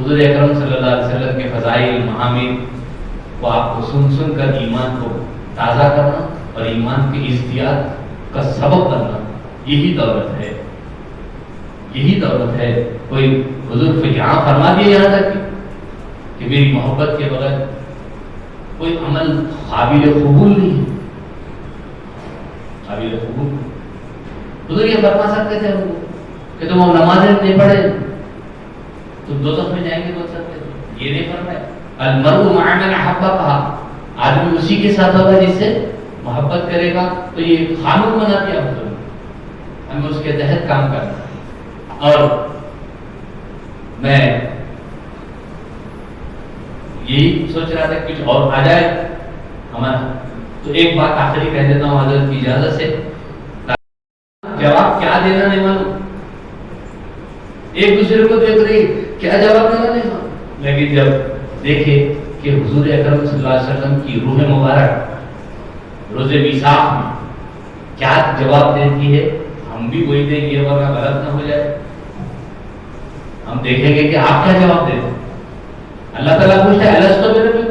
حضور اکرم صلی اللہ علیہ وسلم کے فضائل محامد کو آپ کو سن سن کر ایمان کو تازہ کرنا اور ایمان کے ازدیاد کا سبب بننا، یہی دولت ہے، یہی دولت ہے۔ کوئی حضور کو یہاں فرما دیا یہاں تک کہ میری محبت کے بغیر کوئی عمل قابل قبول نہیں ہے، قابل قبول۔ حضور یہ فرما سکتے تھے ان کو کہ تم نمازیں نہیں پڑھے تم دوزخ میں جائیں گے، بول سکتے تھے، یہ نہیں فرمایا۔ المرء مع من احب، کہا آدمی اسی کے ساتھ ہوگا جس سے محبت کرے گا، تو یہ قانون بنا دیا حضور نے، ہمیں اس کے تحت کام کرنا ہے۔ اور میں یہی سوچ رہا تھا کہ کچھ اور آ جائے ہمارا، تو ایک بات آخری کہہ دیتا ہوں حضرت کی اجازت سے، جواب کیا دینا نہیں معلوم، ایک دوسرے کو دیکھ رہی کیا جواب دینا نہیں معلوم، لیکن جب دیکھے کہ حضور اکرم صلی اللہ علیہ وسلم کی روح مبارک روز میثاق میں کیا جواب دیتی ہے، ہم بھی وہی دیں گے ورنہ غلط نہ ہو جائے۔ ہم دیکھیں گے کہ آپ کیا جواب دیتے ہیں۔ اللہ تعالیٰ پوچھتا ہے الستو بربکم،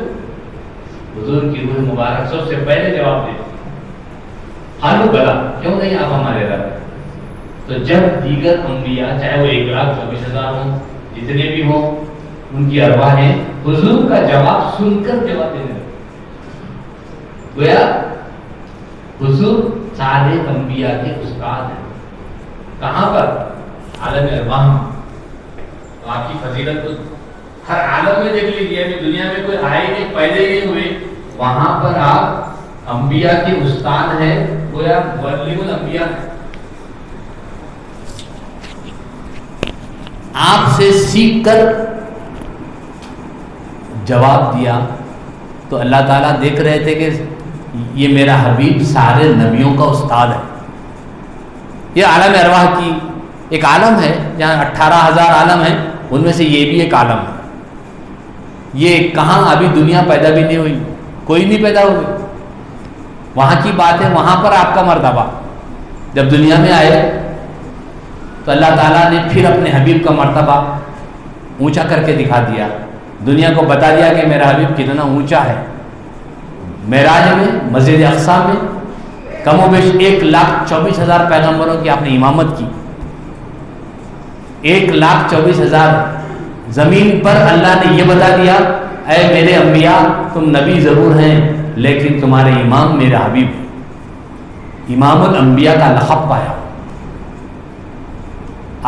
حضور کی روح مبارک سب سے پہلے جواب دیتی ہے قالوا بلی، کیوں نہیں آپ ہمارے رب۔ تو جب دیگر انبیاء چاہے وہ 1,24,000 ہوں جتنے بھی ہوں، ان کی ارواحیں حضور کا جواب سن کر جواب دینے لگے، گویا حضور سارے انبیاء کے استاد ہیں۔ کہاں پر؟ عالم ارواح میں۔ تو آپ کی فضیلت تو ہر عالم میں دیکھ لیجیے، ابھی دنیا میں کوئی آئے نہیں، پیدا ہی نہیں ہوئے، وہاں پر آپ انبیاء کے استاد ہیں، گویا معلم الانبیاء ہیں۔ آپ سے سیکھ کر جواب دیا، تو اللہ تعالیٰ دیکھ رہے تھے کہ یہ میرا حبیب سارے نبیوں کا استاد ہے۔ یہ عالم ارواح کی ایک عالم ہے جہاں 18,000 عالم ہیں، ان میں سے یہ بھی ایک عالم ہے۔ یہ کہاں ابھی دنیا پیدا بھی نہیں ہوئی، کوئی نہیں پیدا ہوئی، وہاں کی بات ہے، وہاں پر آپ کا مرتبہ۔ جب دنیا میں آئے تو اللہ تعالیٰ نے پھر اپنے حبیب کا مرتبہ اونچا کر کے دکھا دیا، دنیا کو بتا دیا کہ میرا حبیب کتنا اونچا ہے۔ معراج میں، مسجد اقصیٰ میں کم و بیش 1,24,000 پیغمبروں کی آپ نے امامت کی۔ 1,24,000 زمین پر اللہ نے یہ بتا دیا، اے میرے انبیاء تم نبی ضرور ہیں لیکن تمہارے امام میرا حبیب، امام الانبیاء کا لقب پایا۔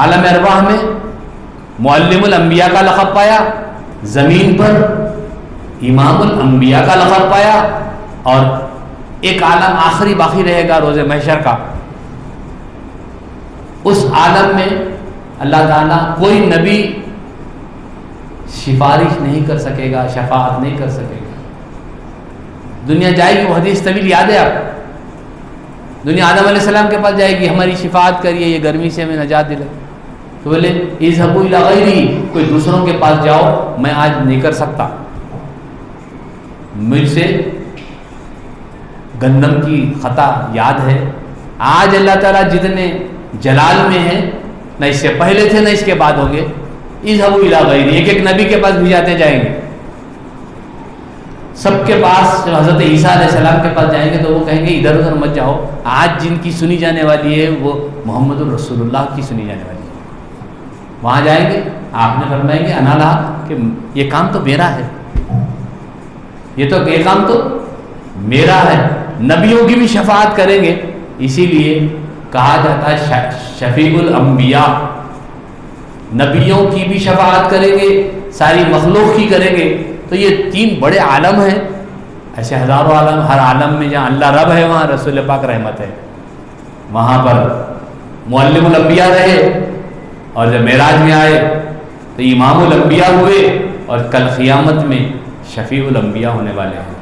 عالم ارواح میں معلم الانبیاء کا لقب پایا، زمین پر امام الانبیاء کا لقب پایا، اور ایک عالم آخری باقی رہے گا روز محشر کا، اس عالم میں اللہ تعالیٰ کوئی نبی سفارش نہیں کر سکے گا، شفاعت نہیں کر سکے گا۔ دنیا جائے گی، وہ حدیث طویل یاد ہے آپ، دنیا آدم علیہ السلام کے پاس جائے گی، ہماری شفاعت کریے، یہ گرمی سے ہمیں نجات دلائے۔ تو بولے اذهبوا الى غیری، کوئی دوسروں کے پاس جاؤ، میں آج نہیں کر سکتا، مجھ سے گندم کی خطا یاد ہے۔ آج اللہ تعالیٰ جتنے جلال میں ہیں، نہ اس سے پہلے تھے نہ اس کے بعد ہوں گے، اذهبوا الى غیری، ایک ایک نبی کے پاس بھیجاتے جائیں گے۔ سب کے پاس جب حضرت عیسیٰ علیہ السلام کے پاس جائیں گے تو وہ کہیں گے ادھر ادھر مت جاؤ، آج جن کی سنی جانے والی ہے وہ محمد الرسول اللہ کی سنی جانے والی ہے۔ وہاں جائیں گے، آپ نے فرمائیں گے انا لہا، کہ یہ کام تو میرا ہے، یہ کام تو میرا ہے۔ نبیوں کی بھی شفاعت کریں گے، اسی لیے کہا جاتا ہے شفیع الانبیاء، نبیوں کی بھی شفاعت کریں گے، ساری مخلوق کی کریں گے۔ تو یہ 3 بڑے عالم ہیں، ایسے ہزاروں عالم، ہر عالم میں جہاں اللہ رب ہے وہاں رسول پاک رحمت ہے، وہاں پر معلم الانبیاء رہے، اور جب معراج میں آئے تو امام الانبیاء ہوئے، اور کل قیامت میں شفیع الانبیاء ہونے والے ہیں۔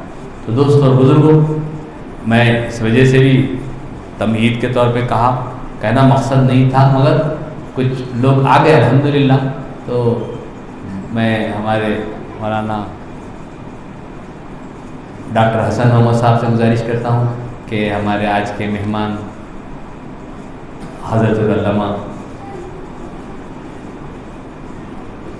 تو دوستو اور بزرگوں، میں اس وجہ سے بھی تمہید کے طور پہ کہنا مقصد نہیں تھا، مگر کچھ لوگ آ گئے الحمدللہ، تو میں ہمارے مولانا ڈاکٹر حسن محمد صاحب سے گزارش کرتا ہوں کہ ہمارے آج کے مہمان حضرت علامہ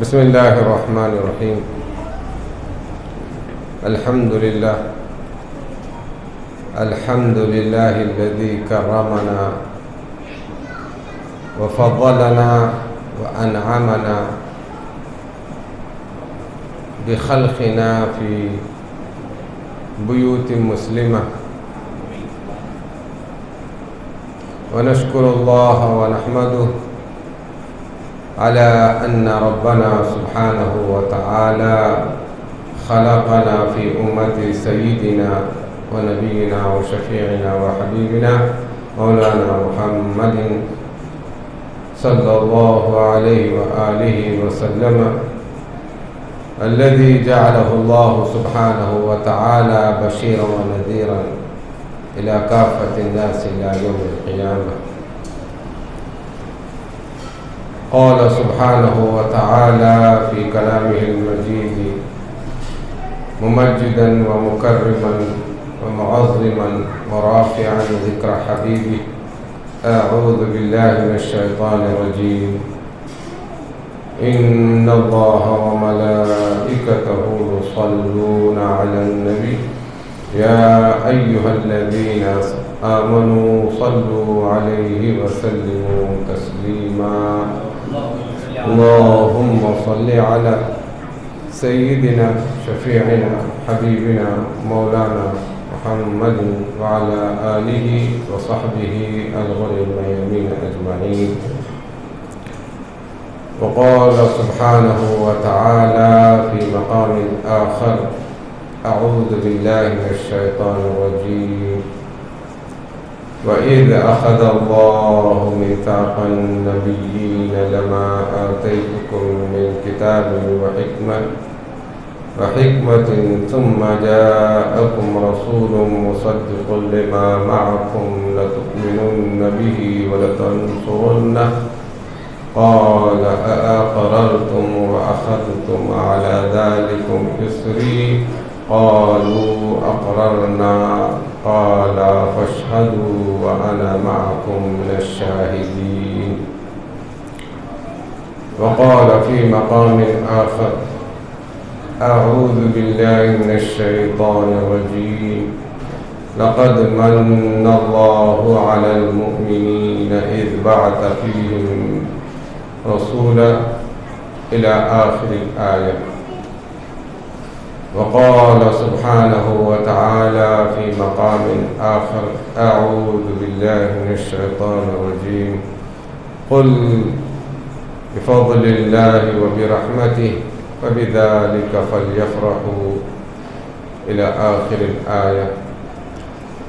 بسم الله الرحمن الرحيم. الحمد لله الذي كرمنا وفضلنا وأنعمنا بخلقنا في بيوت مسلمة، ونشكر الله ونحمده على أن ربنا سبحانه وتعالى خلقنا في أمة سيدنا ونبينا وشفيعنا وحبيبنا مولانا محمد صلى الله عليه وآله وسلم، الذي جعله الله سبحانه وتعالى بشيرا ونذيرا إلى كافة الناس إلى يوم القيامة. قال سبحانه وتعالى في كلامه المجيد ممجدا ومكرما ومعظما ورافعا ذكر حبيبه: أعوذ بالله من الشيطان الرجيم، إن الله وملائكته يصلون على النبي يا أيها الذين آمنوا صلوا عليه وسلموا تسليما. اللهم صل على سيدنا شفيعنا حبيبنا مولانا محمد وعلى آله وصحبه الغر الميامين أجمعين. وقال سبحانه وتعالى في مقام آخر: أعوذ بالله من الشيطان الرجيم، وإذ أخذ الله ميثاق النبيين لما آتيتكم من كتاب وحكمة ثم جاءكم رسول مصدق لما معكم لتؤمنن به ولتنصرنه قال أأقررتم وأخذتم على ذلكم إصري قالوا أقررنا قال فاشهدوا وأنا معكم من الشاهدين. وقال في مقام آخر: أعوذ بالله من الشيطان الرجيم، لقد من الله على المؤمنين إذ بعث فيهم رسولا إلى آخر الآية. وقال سبحانه وتعالى في مقام آخر: أعوذ بالله من الشيطان الرجيم، قل بفضل الله وبرحمته فبذلك فليفرحوا إلى آخر الآية.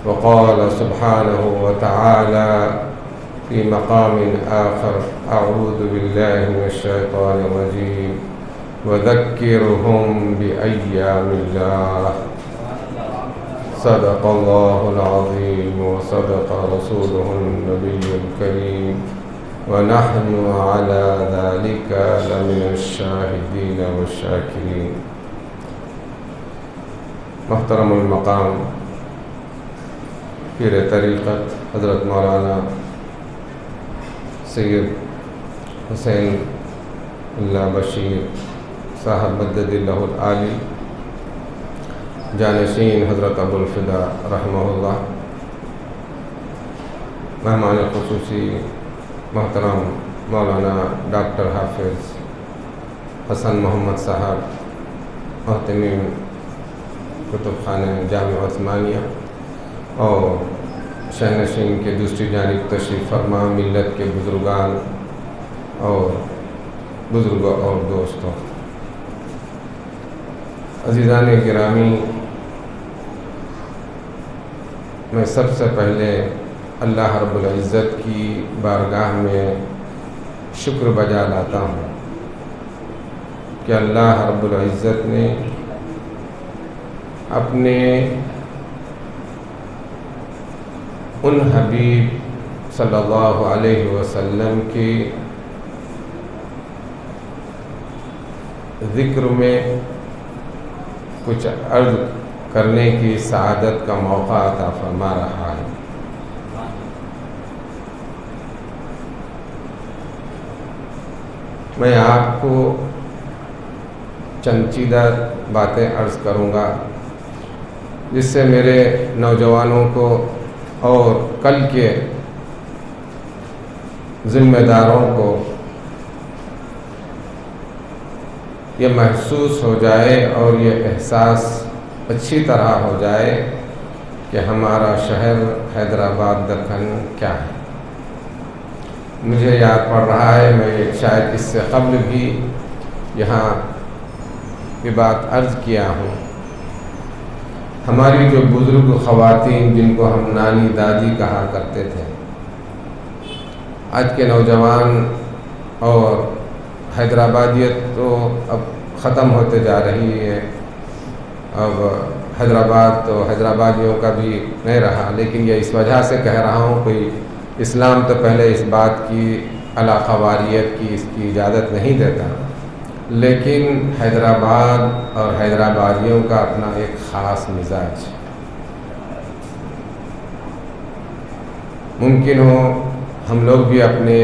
وقال سبحانه وتعالى في مقام آخر: أعوذ بالله من الشيطان الرجيم، وذكرهم بأيام الله. صدق الله العظيم وصدق رسوله النبي الكريم، ونحن على ذلك لمن الشاهدين والشاكرين. محترم المقام پیر طریقت حضرت مولانا سید حسین اللہ بشیر صاحب مدد اللہ العالی، جانشین حضرت ابو الفدا رحمہ اللہ، مہمان خصوصی محترم مولانا ڈاکٹر حافظ حسن محمد صاحب، محتمیم کتب خانہ جامع عثمانیہ، اور شہنشین کے دوسری جانب تشریف فرما ملت کے بزرگان اور بزرگوں اور دوستوں، عزیزان گرامی، میں سب سے پہلے اللہ رب العزت کی بارگاہ میں شکر بجا لاتا ہوں کہ اللہ رب العزت نے اپنے ان حبیب صلی اللہ علیہ وسلم کی ذکر میں کچھ عرض کرنے کی سعادت کا موقع عطا فرما رہا ہے۔ میں آپ کو چند چیدہ باتیں عرض کروں گا جس سے میرے نوجوانوں کو اور کل کے ذمہ داروں کو یہ محسوس ہو جائے اور یہ احساس اچھی طرح ہو جائے کہ ہمارا شہر حیدرآباد دکن کیا ہے۔ مجھے یاد پڑ رہا ہے، میں شاید اس سے قبل بھی یہاں یہ بات عرض کیا ہوں، ہماری جو بزرگ خواتین جن کو ہم نانی دادی کہا کرتے تھے، آج کے نوجوان اور حیدرآبادیت تو اب ختم ہوتے جا رہی ہے، اب حیدرآباد تو حیدرآبادیوں کا بھی نہیں رہا، لیکن یہ اس وجہ سے کہہ رہا ہوں، کوئی اسلام تو پہلے اس بات کی علاقہ واریت کی اس کی اجازت نہیں دیتا، لیکن حیدرآباد اور حیدرآبادیوں کا اپنا ایک خاص مزاج ہے۔ ممکن ہو ہم لوگ بھی اپنے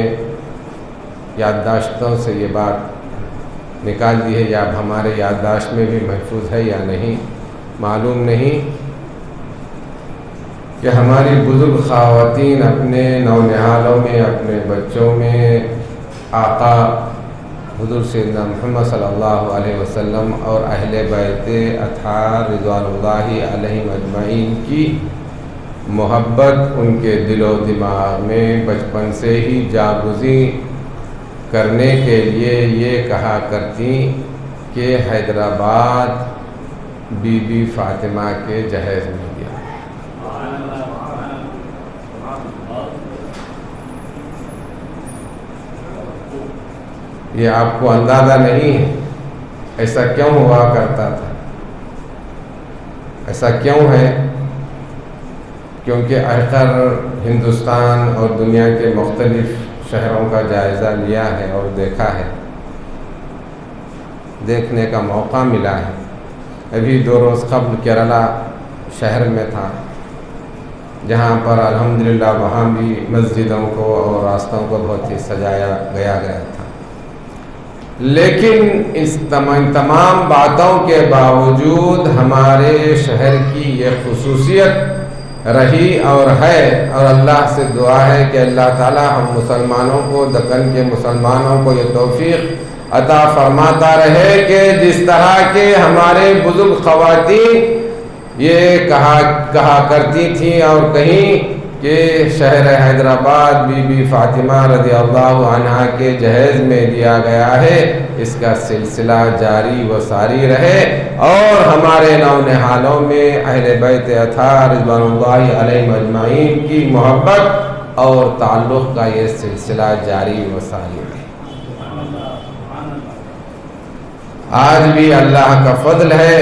یادداشتوں سے یہ بات نکال دی ہے، یا اب ہمارے یادداشت میں بھی محفوظ ہے یا نہیں معلوم نہیں، کہ ہماری بزرگ خواتین اپنے نونہالوں میں، اپنے بچوں میں آقا حضور سیدنا محمد صلی اللہ علیہ وسلم اور اہل بیت اطہار رضوان اللہ علیہم اجمعین کی محبت ان کے دل و دماغ میں بچپن سے ہی جاگزیں کرنے کے لیے یہ کہا کرتی کہ حیدرآباد بی بی فاطمہ کے جہیز میں گیا۔ یہ آپ کو اندازہ نہیں ہے ایسا کیوں ہوا کرتا تھا، ایسا کیوں ہے؟ کیونکہ آخر ہندوستان اور دنیا کے مختلف شہروں کا جائزہ لیا ہے اور دیکھا ہے، دیکھنے کا موقع ملا ہے۔ ابھی 2 روز قبل کیرلا شہر میں تھا، جہاں پر الحمدللہ وہاں بھی مسجدوں کو اور راستوں کو بہت ہی سجایا گیا تھا، لیکن اس تمام باتوں کے باوجود ہمارے شہر کی یہ خصوصیت رہی اور ہے، اور اللہ سے دعا ہے کہ اللہ تعالی ہم مسلمانوں کو، دکن کے مسلمانوں کو یہ توفیق عطا فرماتا رہے کہ جس طرح کے ہمارے بزرگ خواتین یہ کہا کرتی تھیں اور کہیں کہ شہر حیدرآباد بی بی فاطمہ رضی اللہ عنہا کے جہیز میں دیا گیا ہے، اس کا سلسلہ جاری و ساری رہے، اور ہمارے نونہالوں میں اہل بیت اطہار رضوان اللہ علیہم اجمعین کی محبت اور تعلق کا یہ سلسلہ جاری و ساری رہے۔ آج بھی اللہ کا فضل ہے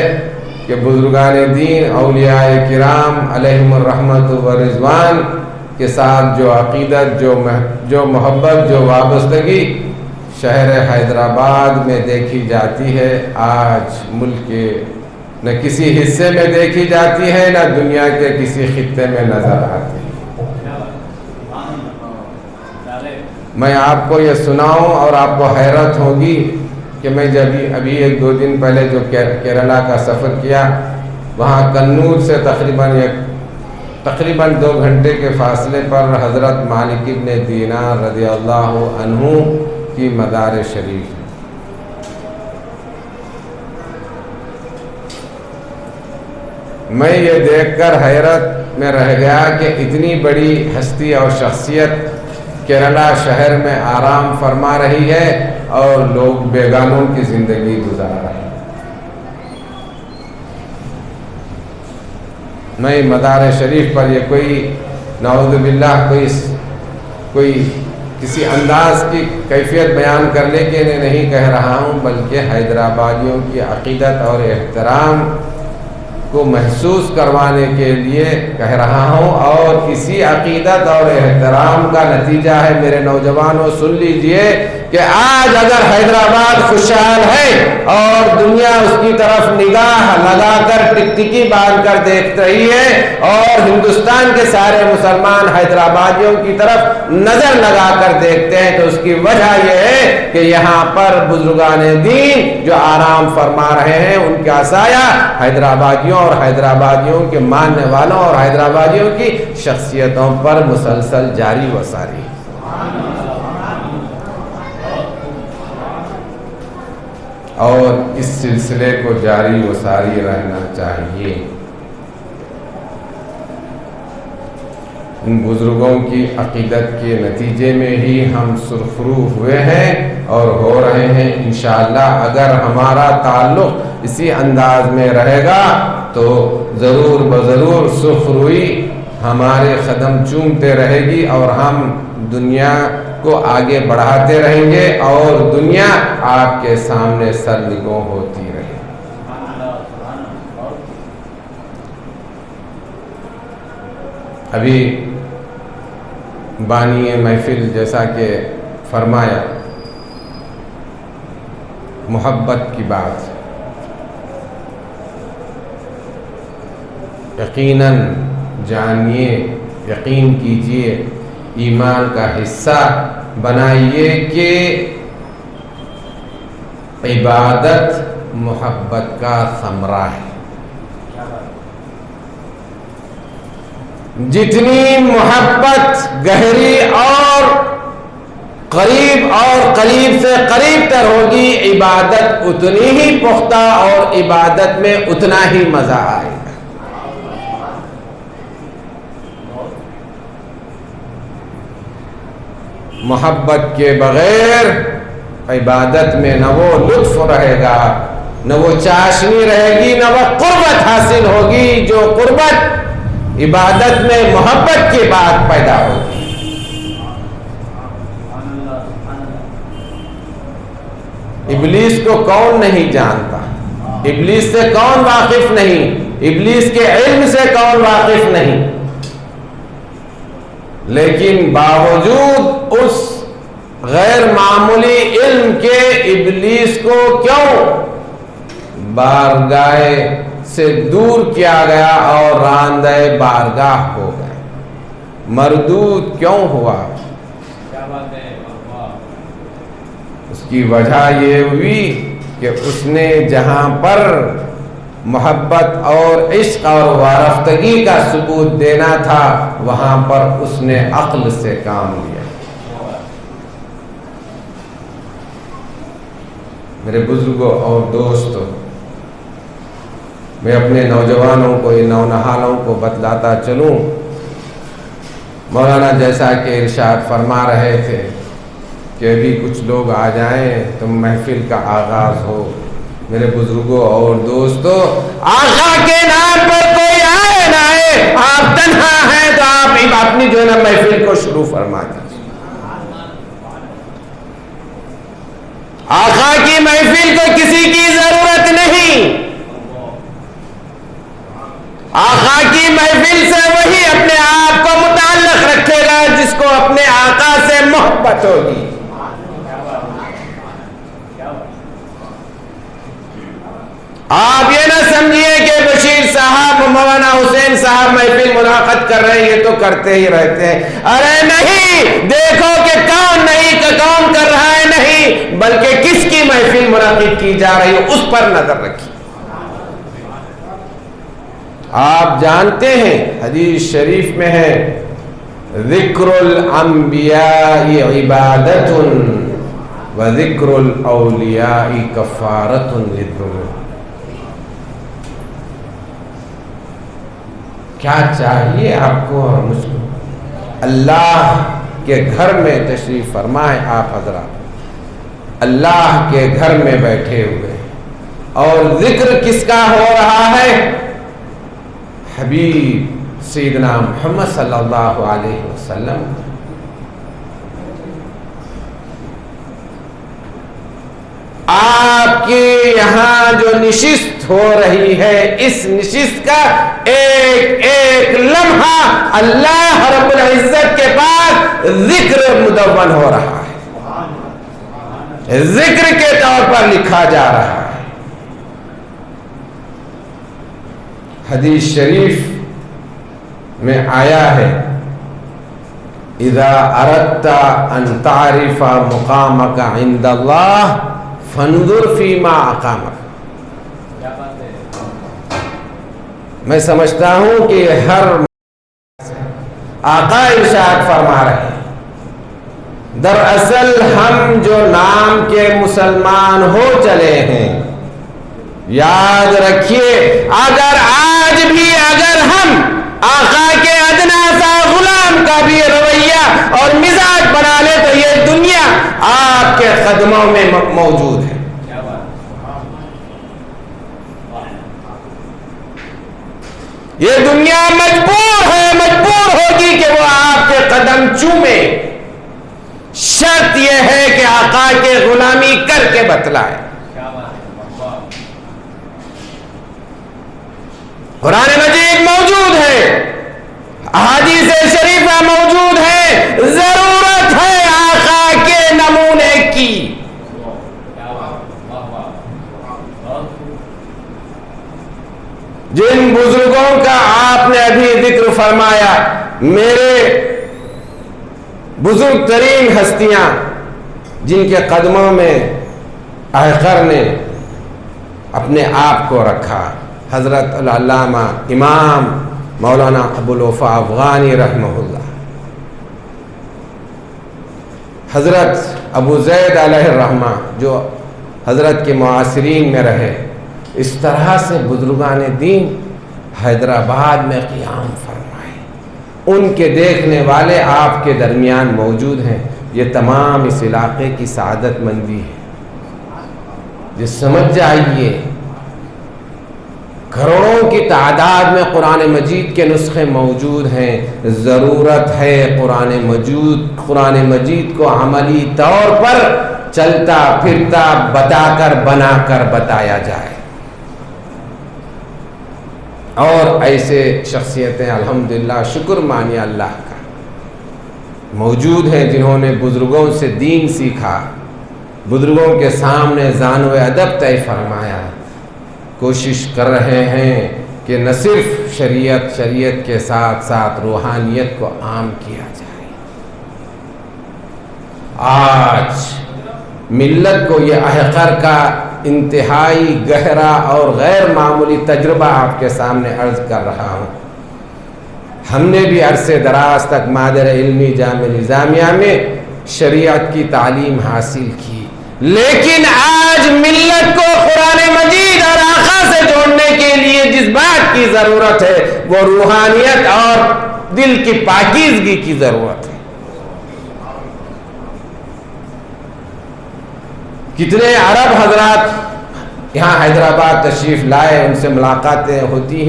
کہ بزرگان دین، اولیاء کرام علیہم الرحمت و رضوان کے ساتھ جو عقیدت، جو محبت، جو وابستگی شہر حیدرآباد میں دیکھی جاتی ہے، آج ملک کے نہ کسی حصے میں دیکھی جاتی ہے، نہ دنیا کے کسی خطے میں نظر آتی ہے۔ میں آپ کو یہ سناؤں اور آپ کو حیرت ہوگی کہ میں جب ابھی 1-2 دن پہلے جو کیرلا کا سفر کیا، وہاں کنور سے تقریباً 2 گھنٹے کے فاصلے پر حضرت مالک ابن دینار رضی اللہ عنہ کی مزار شریف ہے۔ میں یہ دیکھ کر حیرت میں رہ گیا کہ اتنی بڑی ہستی اور شخصیت کیرلا شہر میں آرام فرما رہی ہے اور لوگ بیگانوں کی زندگی گزار رہے ہیں۔ میں مزار شریف پر یہ کوئی نعوذ باللہ کوئی کسی انداز کی کیفیت بیان کرنے کے لیے نہیں کہہ رہا ہوں، بلکہ حیدرآبادیوں کی عقیدت اور احترام کو محسوس کروانے کے لیے کہہ رہا ہوں، اور اسی عقیدت اور احترام کا نتیجہ ہے میرے نوجوانوں، سن لیجئے کہ آج اگر حیدرآباد خوشحال ہے اور دنیا اس کی طرف نگاہ لگا کر ٹکٹکی باندھ کر دیکھ رہی ہے، اور ہندوستان کے سارے مسلمان حیدرآبادیوں کی طرف نظر لگا کر دیکھتے ہیں، تو اس کی وجہ یہ ہے کہ یہاں پر بزرگان دین جو آرام فرما رہے ہیں، ان کا سایہ حیدرآبادیوں اور حیدرآبادیوں کے ماننے والوں اور حیدرآبادیوں کی شخصیتوں پر مسلسل جاری و ساری۔ اور اس سلسلے کو جاری و ساری رہنا چاہیے۔ ان بزرگوں کی عقیدت کے نتیجے میں ہی ہم سرخرو ہوئے ہیں اور ہو رہے ہیں۔ انشاءاللہ اگر ہمارا تعلق اسی انداز میں رہے گا تو ضرور بضرور سرخروئی ہمارے قدم چومتے رہے گی، اور ہم دنیا کو آگے بڑھاتے رہیں گے، اور دنیا آپ کے سامنے سرنگوں ہوتی رہے گی۔ ابھی بانی محفل جیسا کہ فرمایا، محبت کی بات، یقیناً جانیے، یقین کیجئے، ایمان کا حصہ بنائیے کہ عبادت محبت کا ثمرہ ہے۔ جتنی محبت گہری اور قریب سے قریب تر ہوگی، عبادت اتنی ہی پختہ اور عبادت میں اتنا ہی مزہ آئے گا۔ محبت کے بغیر عبادت میں نہ وہ لطف رہے گا، نہ وہ چاشنی رہے گی، نہ وہ قربت حاصل ہوگی، جو قربت عبادت میں محبت کے بعد پیدا ہوگی۔ ابلیس کو کون نہیں جانتا؟ ابلیس سے کون واقف نہیں؟ ابلیس کے علم سے کون واقف نہیں؟ لیکن باوجود اس غیر معمولی علم کے ابلیس کو کیوں بارگاہ سے دور کیا گیا اور راندہ بارگاہ ہو گئے؟ مردود کیوں ہوا؟ اس کی وجہ یہ ہوئی کہ اس نے جہاں پر محبت اور عشق اور وارفتگی کا ثبوت دینا تھا، وہاں پر اس نے عقل سے کام لیا۔ میرے بزرگوں اور دوستوں، میں اپنے نوجوانوں کو، نونہالوں کو بتلاتا چلوں، مولانا جیسا کہ ارشاد فرما رہے تھے کہ ابھی کچھ لوگ آ جائیں تو محفل کا آغاز ہو۔ میرے بزرگوں اور دوستوں، آقا کے نام پر کوئی آئے نہ آئے، آپ تنہا ہیں تو آپ اپنی جو ہے نا محفل کو شروع فرما دیجیے۔ آقا کی محفل کو کسی کی ضرورت نہیں، آقا کی محفل سے وہی اپنے آپ کو متعلق رکھے گا جس کو اپنے آقا سے محبت ہوگی۔ آپ یہ نہ سمجھیے مولانا حسین صاحب محفل منعقد کر رہے ہیں، یہ تو کرتے ہی رہتے ہیں۔ ارے نہیں، دیکھو کہ کون نہیں کہ کون کر رہا ہے، نہیں بلکہ کس کی محفل منعقد کی جا رہی ہے اس پر نظر رکھیے۔ آپ جانتے ہیں حدیث شریف میں ہے ذکر الانبیاء عبادت و ذکر الاولیاء کفارۃ للذنوب۔ کیا چاہیے آپ کو اور مجھ کو؟ اللہ کے گھر میں تشریف فرما ہے آپ حضرات، اللہ کے گھر میں بیٹھے ہوئے، اور ذکر کس کا ہو رہا ہے؟ حبیب سیدنا محمد صلی اللہ علیہ وسلم۔ آپ کی یہاں جو نشست ہو رہی ہے، اس نشست کا ایک ایک لمحہ اللہ رب العزت کے پاس ذکر مدون ہو رہا ہے، ذکر کے طور پر لکھا جا رہا ہے۔ حدیث شریف میں آیا ہے اذا اردت ان تعرف مقامك عند اللہ فانظر فيما اقامك۔ میں سمجھتا ہوں کہ ہر آقا ارشاد فرما رہے ہیں، دراصل ہم جو نام کے مسلمان ہو چلے ہیں، یاد رکھیے اگر آج بھی اگر ہم آقا کے ادنا سا غلام کا بھی رویہ اور مزاج بنا لے تو یہ دنیا آپ کے قدموں میں موجود ہے۔ یہ دنیا مجبور ہوگی کہ وہ آپ کے قدم چومے، شرط یہ ہے کہ آقا کے غلامی کر کے بتلائے۔ قرآن مجید موجود ہے، احادیث شریفہ موجود ہے، ضرورت ہے آقا کے نمونے کی۔ جن بزرگوں کا آپ نے ابھی ذکر فرمایا، میرے بزرگ ترین ہستیاں جن کے قدموں میں آخر نے اپنے آپ کو رکھا، حضرت العلامہ امام مولانا ابو الوفا افغانی رحمہ اللہ، حضرت ابو زید علیہ الرحمہ جو حضرت کے معاصرین میں رہے، اس طرح سے بزرگان دین حیدرآباد میں قیام فرمائے، ان کے دیکھنے والے آپ کے درمیان موجود ہیں۔ یہ تمام اس علاقے کی سعادت مندی ہے، یہ سمجھ جائیے کروڑوں کی تعداد میں قرآن مجید کے نسخے موجود ہیں، ضرورت ہے قرآن مجید کو عملی طور پر چلتا پھرتا بتا کر بنا کر بتایا جائے، اور ایسے شخصیتیں الحمدللہ شکر مانیہ اللہ کا موجود ہیں جنہوں نے بزرگوں سے دین سیکھا، بزرگوں کے سامنے ذان و ادب طے فرمایا، کوشش کر رہے ہیں کہ نہ صرف شریعت کے ساتھ ساتھ روحانیت کو عام کیا جائے۔ آج ملت کو یہ احقر کا انتہائی گہرا اور غیر معمولی تجربہ آپ کے سامنے عرض کر رہا ہوں۔ ہم نے بھی عرصے دراز تک مادر علمی جامعہ نظامیہ میں شریعت کی تعلیم حاصل کی، لیکن آج ملت کو قرآن مجید اور آقا سے جوڑنے کے لیے جس بات کی ضرورت ہے وہ روحانیت اور دل کی پاکیزگی کی ضرورت ہے۔ کتنے عرب حضرات یہاں حیدرآباد تشریف لائے، ان سے ملاقاتیں ہوتی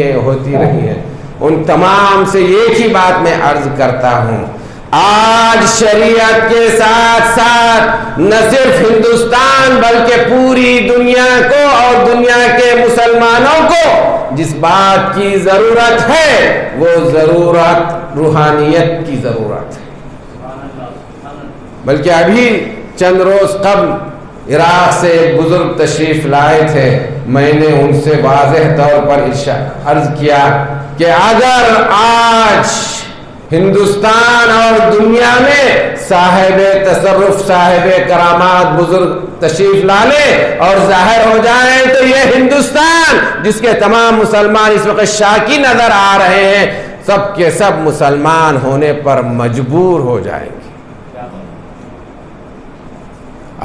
رہی ہیں، ان تمام سے ایک ہی بات میں عرض کرتا ہوں، آج شریعت کے ساتھ ساتھ نہ صرف ہندوستان بلکہ پوری دنیا کو اور دنیا کے مسلمانوں کو جس بات کی ضرورت ہے وہ ضرورت روحانیت کی ضرورت ہے۔ بلکہ ابھی چند روز قبل عراق سے ایک بزرگ تشریف لائے تھے. میں نے ان سے واضح طور پر عرض کیا کہ اگر آج ہندوستان اور دنیا میں صاحب تصرف، صاحب کرامات بزرگ تشریف لانے اور ظاہر ہو جائیں تو یہ ہندوستان جس کے تمام مسلمان اس وقت شاکی نظر آ رہے ہیں، سب کے سب مسلمان ہونے پر مجبور ہو جائیں گے.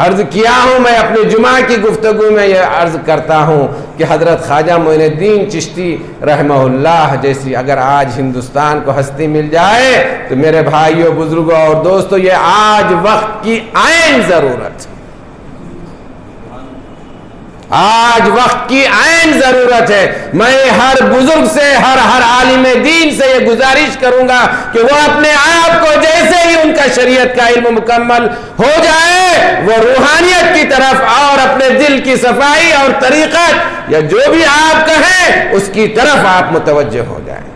عرض کیا ہوں، میں اپنے جمعہ کی گفتگو میں یہ عرض کرتا ہوں کہ حضرت خواجہ معین الدین چشتی رحمہ اللہ جیسی اگر آج ہندوستان کو ہستی مل جائے تو میرے بھائیوں، بزرگوں اور دوستوں، یہ آج وقت کی عین ضرورت ہے. آج وقت کی عین ضرورت ہے. میں ہر بزرگ سے، ہر عالم دین سے یہ گزارش کروں گا کہ وہ اپنے آپ کو جیسے ہی ان کا شریعت کا علم مکمل ہو جائے وہ روحانیت کی طرف اور اپنے دل کی صفائی اور طریقت یا جو بھی آپ کہیں اس کی طرف آپ متوجہ ہو جائیں.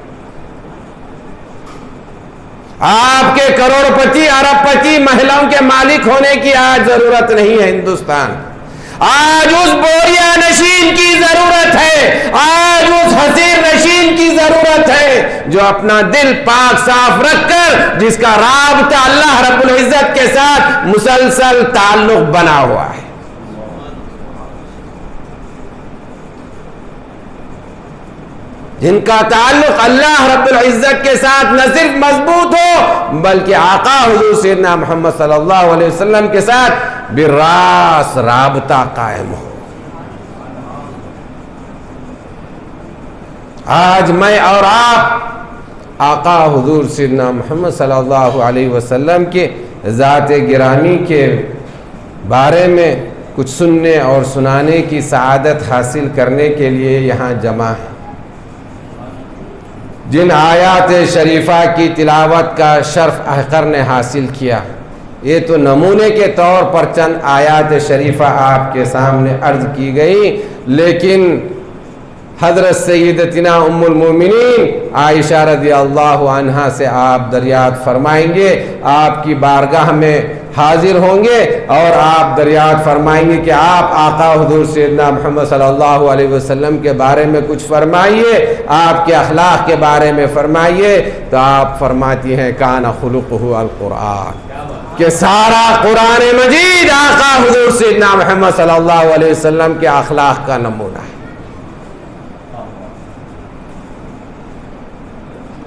آپ کے کروڑ پتی، ارب پتی، محلوں کے مالک ہونے کی آج ضرورت نہیں ہے ہندوستان. آج اس بوریا نشین کی ضرورت ہے، آج اس حسیر نشین کی ضرورت ہے جو اپنا دل پاک صاف رکھ کر جس کا رابطہ اللہ رب العزت کے ساتھ مسلسل تعلق بنا ہوا ہے. جن کا تعلق اللہ رب العزت کے ساتھ نہ صرف مضبوط ہو بلکہ آقا حضور سیدنا محمد صلی اللہ علیہ وسلم کے ساتھ براس رابطہ قائم ہو. آج میں اور آپ آقا حضور سیدنا محمد صلی اللہ علیہ وسلم کے ذات گرامی کے بارے میں کچھ سننے اور سنانے کی سعادت حاصل کرنے کے لیے یہاں جمع ہیں. جن آیات شریفہ کی تلاوت کا شرف احقر نے حاصل کیا، یہ تو نمونے کے طور پر چند آیات شریفہ آپ کے سامنے عرض کی گئی، لیکن حضرت سیدتنا ام المومنین عائشہ رضی اللہ عنہا سے آپ دریافت فرمائیں گے، آپ کی بارگاہ میں حاضر ہوں گے اور آپ دریافت فرمائیں گے کہ آپ آقا حضور سیدنا محمد صلی اللہ علیہ وسلم کے بارے میں کچھ فرمائیے، آپ کے اخلاق کے بارے میں فرمائیے. تو آپ فرماتی ہیں کان خلقہ القرآن، کہ سارا قرآن مجید آقا حضور سیدنا محمد صلی اللہ علیہ وسلم کے اخلاق کا نمونہ ہے.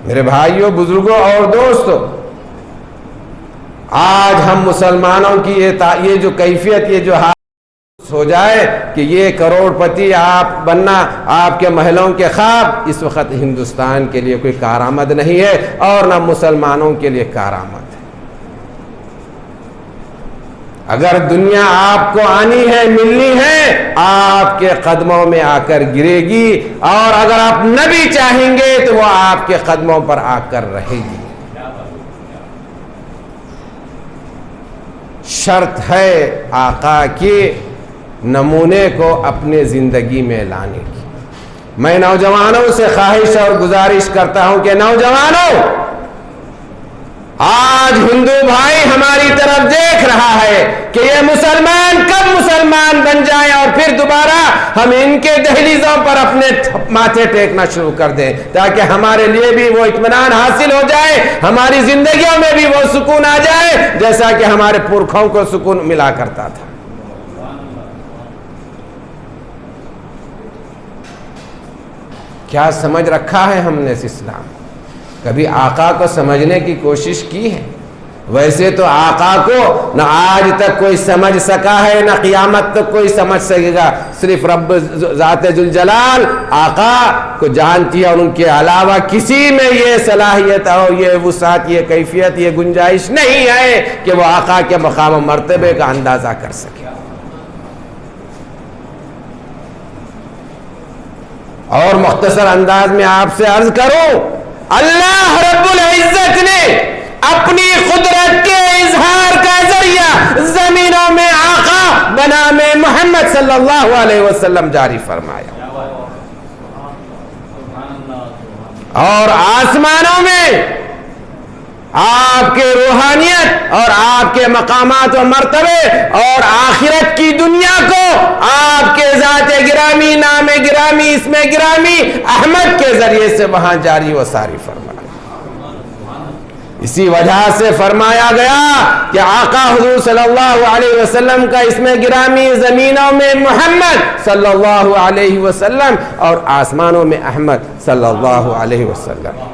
میرے بھائیوں، بزرگوں اور دوستوں، آج ہم مسلمانوں کی یہ جو کیفیت، یہ جو حال ہو جائے کہ یہ کروڑ پتی آپ بننا آپ کے محلوں کے خواب اس وقت ہندوستان کے لیے کوئی کارآمد نہیں ہے اور نہ مسلمانوں کے لیے کارآمد ہے. اگر دنیا آپ کو آنی ہے، ملنی ہے، آپ کے قدموں میں آ کر گرے گی، اور اگر آپ نہ بھی چاہیں گے تو وہ آپ کے قدموں پر آ کر رہے گی. شرط ہے آقا کے نمونے کو اپنے زندگی میں لانے کی. میں نوجوانوں سے خواہش اور گزارش کرتا ہوں کہ نوجوانوں، آج ہندو بھائی ہماری طرف دیکھ رہا ہے کہ یہ مسلمان کب مسلمان بن جائیں اور پھر دوبارہ ہم ان کے دہلیزوں پر اپنے ماتھے ٹیکنا شروع کر دیں، تاکہ ہمارے لیے بھی وہ اطمینان حاصل ہو جائے، ہماری زندگیوں میں بھی وہ سکون آ جائے جیسا کہ ہمارے پرکھوں کو سکون ملا کرتا تھا. کیا سمجھ رکھا ہے ہم نے اس اسلام کو؟ کبھی آقا کو سمجھنے کی کوشش کی ہے؟ ویسے تو آقا کو نہ آج تک کوئی سمجھ سکا ہے، نہ قیامت تک کوئی سمجھ سکے گا. صرف رب ذات ذوالجلال آقا کو جانتی ہے، اور ان کے علاوہ کسی میں یہ صلاحیت اور یہ وسعت، یہ کیفیت، یہ گنجائش نہیں ہے کہ وہ آقا کے مقام و مرتبے کا اندازہ کر سکے. اور مختصر انداز میں آپ سے عرض کروں، اللہ رب العزت نے اپنی قدرت کے اظہار کا ذریعہ زمینوں میں آقا بنام محمد صلی اللہ علیہ وسلم جاری فرمایا، اور آسمانوں میں آپ کے روحانیت اور آپ کے مقامات و مرتبے اور آخرت کی دنیا کو آپ کے ذات گرامی، نام گرامی، اسم گرامی احمد کے ذریعے سے وہاں جاری و ساری فرمائے۔ اسی وجہ سے فرمایا گیا کہ آقا حضور صلی اللہ علیہ وسلم کا اسم گرامی زمینوں میں محمد صلی اللہ علیہ وسلم اور آسمانوں میں احمد صلی اللہ علیہ وسلم۔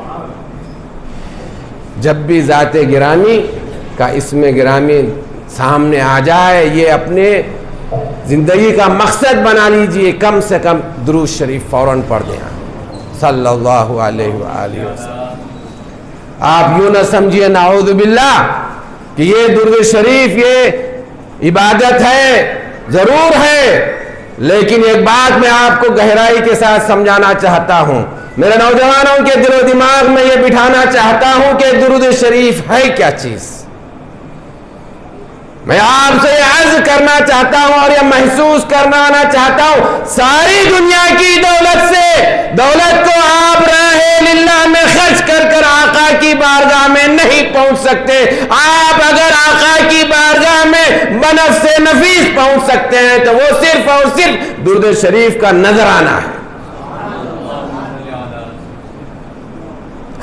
جب بھی ذات گرامی کا اسم گرامی سامنے آ جائے، یہ اپنے زندگی کا مقصد بنا لیجئے، کم سے کم درود شریف فوراً پڑھ دیں صلی اللہ علیہ وآلہ وسلم۔ آپ یوں نہ سمجھیے نعوذ باللہ کہ یہ درود شریف یہ عبادت ہے، ضرور ہے، لیکن ایک بات میں آپ کو گہرائی کے ساتھ سمجھانا چاہتا ہوں، میرے نوجوانوں کے دل و دماغ میں یہ بٹھانا چاہتا ہوں کہ درود شریف ہے کیا چیز۔ میں آپ سے یہ عرض کرنا چاہتا ہوں اور یہ محسوس کروانا چاہتا ہوں، ساری دنیا کی دولت سے، دولت کو آپ راہ للہ میں خرچ کر آقا کی بارگاہ میں نہیں پہنچ سکتے۔ آپ اگر آقا کی بارگاہ میں بنفس نفیس پہنچ سکتے ہیں تو وہ صرف اور صرف درود شریف کا نذرانہ ہے۔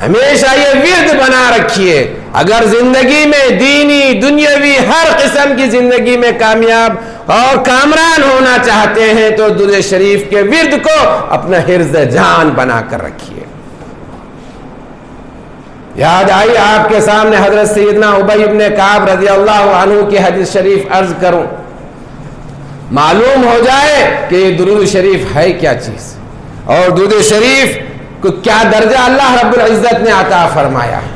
ہمیشہ یہ ورد بنا رکھیے، اگر زندگی میں دینی دنیاوی ہر قسم کی زندگی میں کامیاب اور کامران ہونا چاہتے ہیں تو درود شریف کے ورد کو اپنا حرز جان بنا کر رکھیے۔ یاد آئی آپ کے سامنے حضرت سیدنا ابی بن کعب رضی اللہ عنہ کی حدیث شریف عرض کروں، معلوم ہو جائے کہ یہ درود شریف ہے کیا چیز اور درود شریف کو کیا درجہ اللہ رب العزت نے عطا فرمایا ہے۔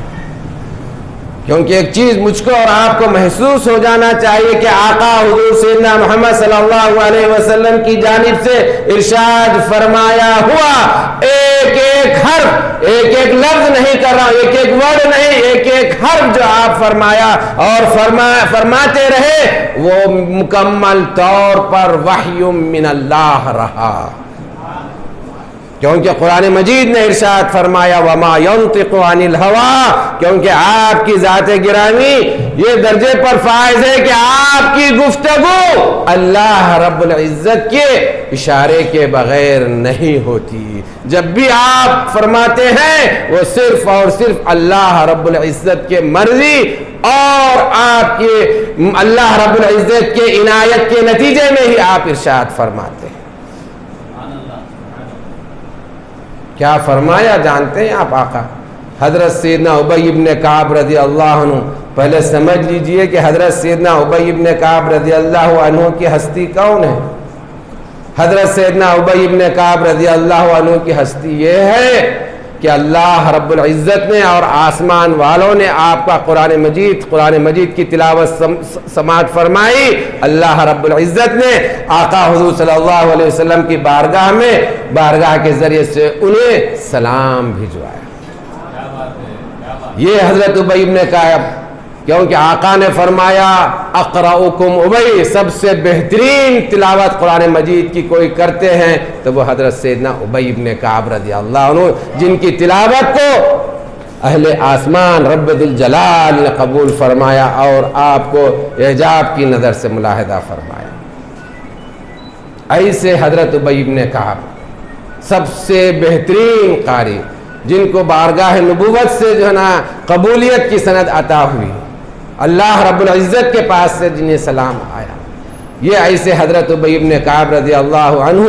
کیونکہ ایک چیز مجھ کو اور آپ کو محسوس ہو جانا چاہیے کہ آقا حضور سیدنا محمد صلی اللہ علیہ وسلم کی جانب سے ارشاد فرمایا ہوا ایک ایک حرف، ایک ایک لفظ نہیں کر رہا ہوں، ایک ایک ورڈ نہیں، ایک ایک حرف جو آپ فرمایا اور فرماتے رہے وہ مکمل طور پر وحی من اللہ رہا۔ کیونکہ قرآن مجید نے ارشاد فرمایا وما ينطق عن الهوى، کیونکہ آپ کی ذات گرامی یہ درجے پر فائز ہے کہ آپ کی گفتگو اللہ رب العزت کے اشارے کے بغیر نہیں ہوتی۔ جب بھی آپ فرماتے ہیں وہ صرف اور صرف اللہ رب العزت کے مرضی اور آپ کے اللہ رب العزت کے عنایت کے نتیجے میں ہی آپ ارشاد فرماتے ہیں۔ کیا فرمایا جانتے ہیں آپ آقا؟ حضرت سیدنا ابی بن کعب رضی اللہ عنہ، پہلے سمجھ لیجئے کہ حضرت سیدنا ابی بن کعب رضی اللہ عنہ کی ہستی کون ہے؟ حضرت سیدنا ابی بن کعب رضی اللہ عنہ کی ہستی یہ ہے کہ اللہ رب العزت نے اور آسمان والوں نے آپ کا قرآن مجید کی تلاوت سماعت فرمائی۔ اللہ رب العزت نے آقا حضور صلی اللہ علیہ وسلم کی بارگاہ میں بارگاہ کے ذریعے سے انہیں سلام بھجوایا۔ یہ حضرت ابی بن کعب، کیونکہ آقا نے فرمایا اقرأکم ابی، سب سے بہترین تلاوت قرآن مجید کی کوئی کرتے ہیں تو وہ حضرت سیدنا ابی بن کعب رضی اللہ عنہ، جن کی تلاوت کو اہل آسمان رب ذوالجلال نے قبول فرمایا اور آپ کو اعجاب کی نظر سے ملاحظہ فرمایا۔ ایسے حضرت ابی بن کعب سب سے بہترین قاری، جن کو بارگاہ نبوت سے جو ہے نا قبولیت کی سند عطا ہوئی، اللہ رب العزت کے پاس سے جنہیں سلام آیا، یہ ایسے حضرت ابی بن کعب رضی اللہ عنہ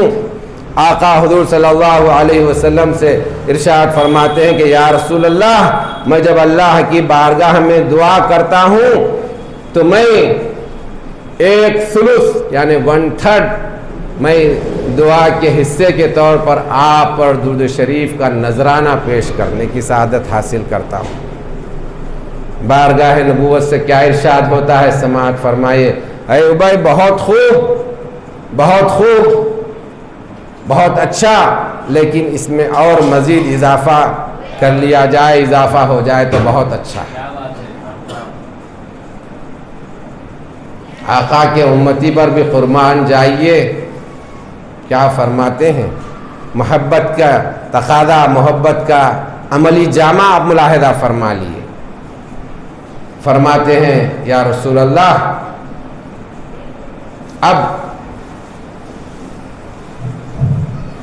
آقا حضور صلی اللہ علیہ وسلم سے ارشاد فرماتے ہیں کہ یا رسول اللہ، میں جب اللہ کی بارگاہ میں دعا کرتا ہوں تو میں 1/3 یعنی 1/3 میں دعا کے حصے کے طور پر آپ پر درود شریف کا نذرانہ پیش کرنے کی سعادت حاصل کرتا ہوں۔ بارگاہ نبوت سے کیا ارشاد ہوتا ہے سماعت فرمائیے۔ اے ابی، بہت خوب، بہت خوب، بہت اچھا، لیکن اس میں اور مزید اضافہ کر لیا جائے، اضافہ ہو جائے تو بہت اچھا ہے۔ آقا کے امتی پر بھی قربان جائیے، کیا فرماتے ہیں؟ محبت کا تقاضا، محبت کا عملی جامہ آپ ملاحظہ فرما لیے۔ فرماتے ہیں یا رسول اللہ اب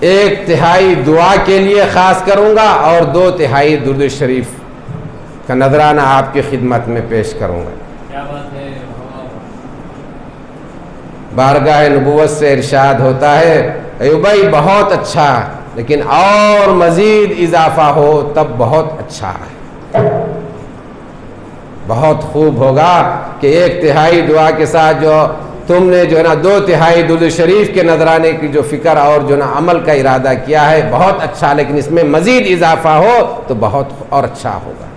1/3 دعا کے لیے خاص کروں گا اور 2/3 درود شریف کا نذرانہ آپ کی خدمت میں پیش کروں گا. کیا بات ہے. بارگاہ نبوت سے ارشاد ہوتا ہے اے ابی بہت اچھا لیکن اور مزید اضافہ ہو تب بہت اچھا ہے. بہت خوب ہوگا کہ 1/3 دعا کے ساتھ جو تم نے جو ہے نا 2/3 درود شریف کے نذرانے کی جو فکر اور جو نا عمل کا ارادہ کیا ہے بہت اچھا، لیکن اس میں مزید اضافہ ہو تو بہت اور اچھا ہوگا.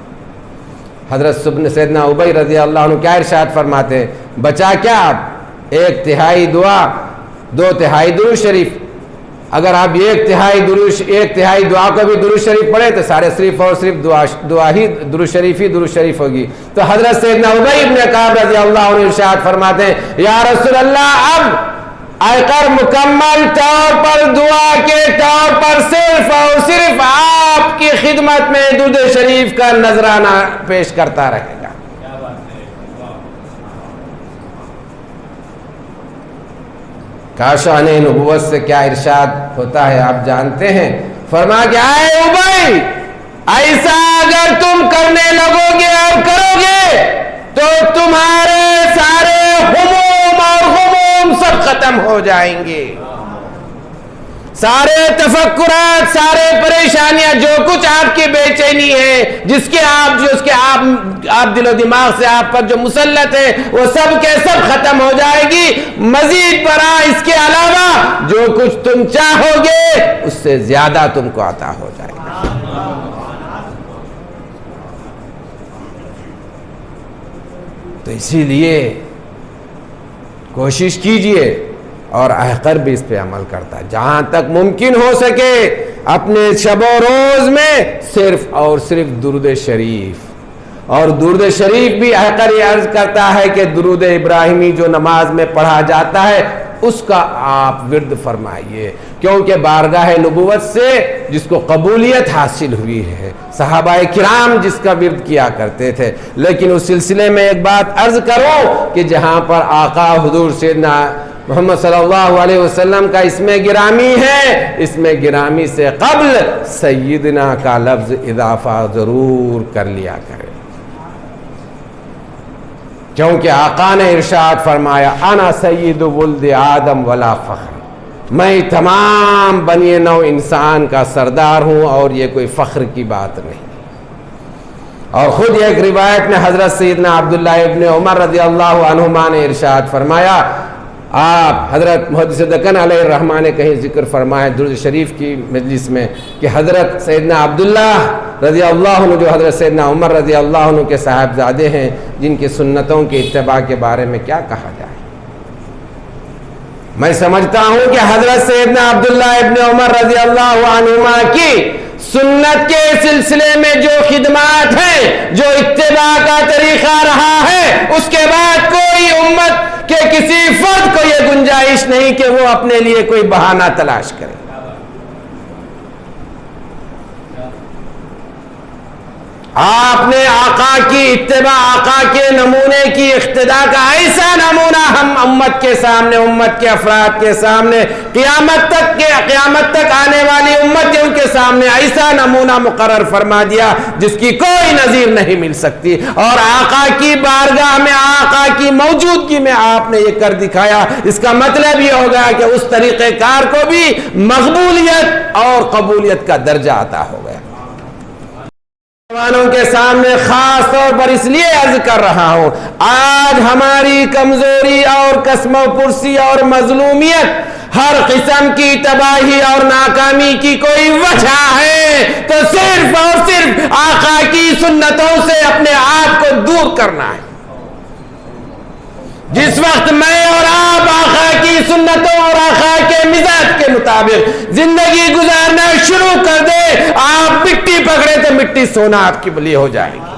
حضرت سیدنا ابی رضی اللہ عنہ کیا ارشاد فرماتے ہیں بچا کیا آپ 1/3 دعا 2/3 درود شریف. اگر آپ 1/3 دعا کو بھی درود شریف پڑھے تو صرف اور صرف دعا ہی درود شریف ہوگی. تو حضرت سیدنا ابی ابن کعب رضی اللہ عنہ ارشاد فرماتے ہیں یا رسول اللہ اب آئقر مکمل طور پر دعا کے طور پر صرف اور صرف آپ کی خدمت میں درود شریف کا نذرانہ پیش کرتا رہے گا. کاشان نبوت سے کیا ارشاد ہوتا ہے آپ جانتے ہیں. فرما کہ اے ابی ایسا اگر تم کرنے لگو گے اور کرو گے تو تمہارے سارے ہموم اور غموم سب ختم ہو جائیں گے. سارے تفکرات، سارے پریشانیاں، جو کچھ آپ کی بے چینی ہے، جس کے آپ دل و دماغ سے آپ پر جو مسلط ہے وہ سب کے سب ختم ہو جائے گی. مزید برآں اس کے علاوہ جو کچھ تم چاہو گے اس سے زیادہ تم کو عطا ہو جائے گا. تو اسی لیے کوشش کیجئے اور احقر بھی اس پہ عمل کرتا ہے جہاں تک ممکن ہو سکے اپنے شب و روز میں صرف اور صرف درود شریف. اور درود شریف بھی احقر یہ عرض کرتا ہے کہ درود ابراہیمی جو نماز میں پڑھا جاتا ہے اس کا آپ ورد فرمائیے، کیونکہ بارگاہ نبوت سے جس کو قبولیت حاصل ہوئی ہے صحابہ کرام جس کا ورد کیا کرتے تھے. لیکن اس سلسلے میں ایک بات عرض کروں کہ جہاں پر آقا حضور سیدنا محمد صلی اللہ علیہ وسلم کا اسم گرامی ہے، اسم گرامی سے قبل سیدنا کا لفظ اضافہ ضرور کر لیا کرے، کیونکہ آقا نے ارشاد فرمایا انا سید ولد آدم ولا فخر، میں تمام بنی نو انسان کا سردار ہوں اور یہ کوئی فخر کی بات نہیں. اور خود ایک روایت میں حضرت سیدنا عبداللہ ابن عمر رضی اللہ عنہما نے ارشاد فرمایا، آپ حضرت محدث دکن علیہ الرحمٰن نے کہیں ذکر فرمایا درود شریف کی مجلس میں کہ حضرت سیدنا عبداللہ رضی اللہ عنہ جو حضرت سیدنا عمر رضی اللہ عنہ کے صاحبزادے ہیں، جن کی سنتوں کے اتباع کے بارے میں کیا کہا جائے. میں سمجھتا ہوں کہ حضرت سیدنا عبداللہ ابن عمر رضی اللہ عنہما کی سنت کے سلسلے میں جو خدمات ہیں، جو اتباع کا طریقہ رہا ہے، اس کے بعد کوئی امت کہ کسی فرد کو یہ گنجائش نہیں کہ وہ اپنے لیے کوئی بہانہ تلاش کرے. آپ نے آقا کی اتباع، آقا کے نمونے کی اقتداء کا ایسا نمونہ ہم امت کے سامنے، امت کے افراد کے سامنے، قیامت تک آنے والی امت ان کے سامنے ایسا نمونہ مقرر فرما دیا جس کی کوئی نظیر نہیں مل سکتی. اور آقا کی بارگاہ میں، آقا کی موجودگی میں آپ نے یہ کر دکھایا. اس کا مطلب یہ ہوگا کہ اس طریقہ کار کو بھی مقبولیت اور قبولیت کا درجہ عطا ہو گیا. کے سامنے خاص طور پر اس لیے عرض کر رہا ہوں، آج ہماری کمزوری اور قسم و پرسی اور مظلومیت، ہر قسم کی تباہی اور ناکامی کی کوئی وجہ ہے تو صرف اور صرف آقا کی سنتوں سے اپنے آپ کو دور کرنا ہے. جس وقت میں اور آپ آقا کی سنتوں اور آقا کے مزاج کے مطابق زندگی گزارنا شروع کر دے، آپ مٹی پکڑے تو مٹی سونا آپ کی بلی ہو جائے گی.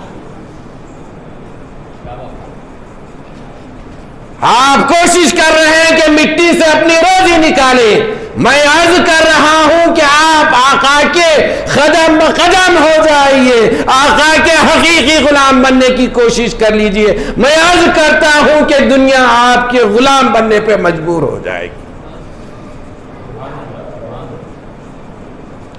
آپ کوشش کر رہے ہیں کہ مٹی سے اپنی روزی نکالیں. میں عرض کر رہا ہوں کہ آپ آقا کے قدم بقدم ہو جائیے، آقا کے حقیقی غلام بننے کی کوشش کر لیجئے. میں عرض کرتا ہوں کہ دنیا آپ کے غلام بننے پہ مجبور ہو جائے گی.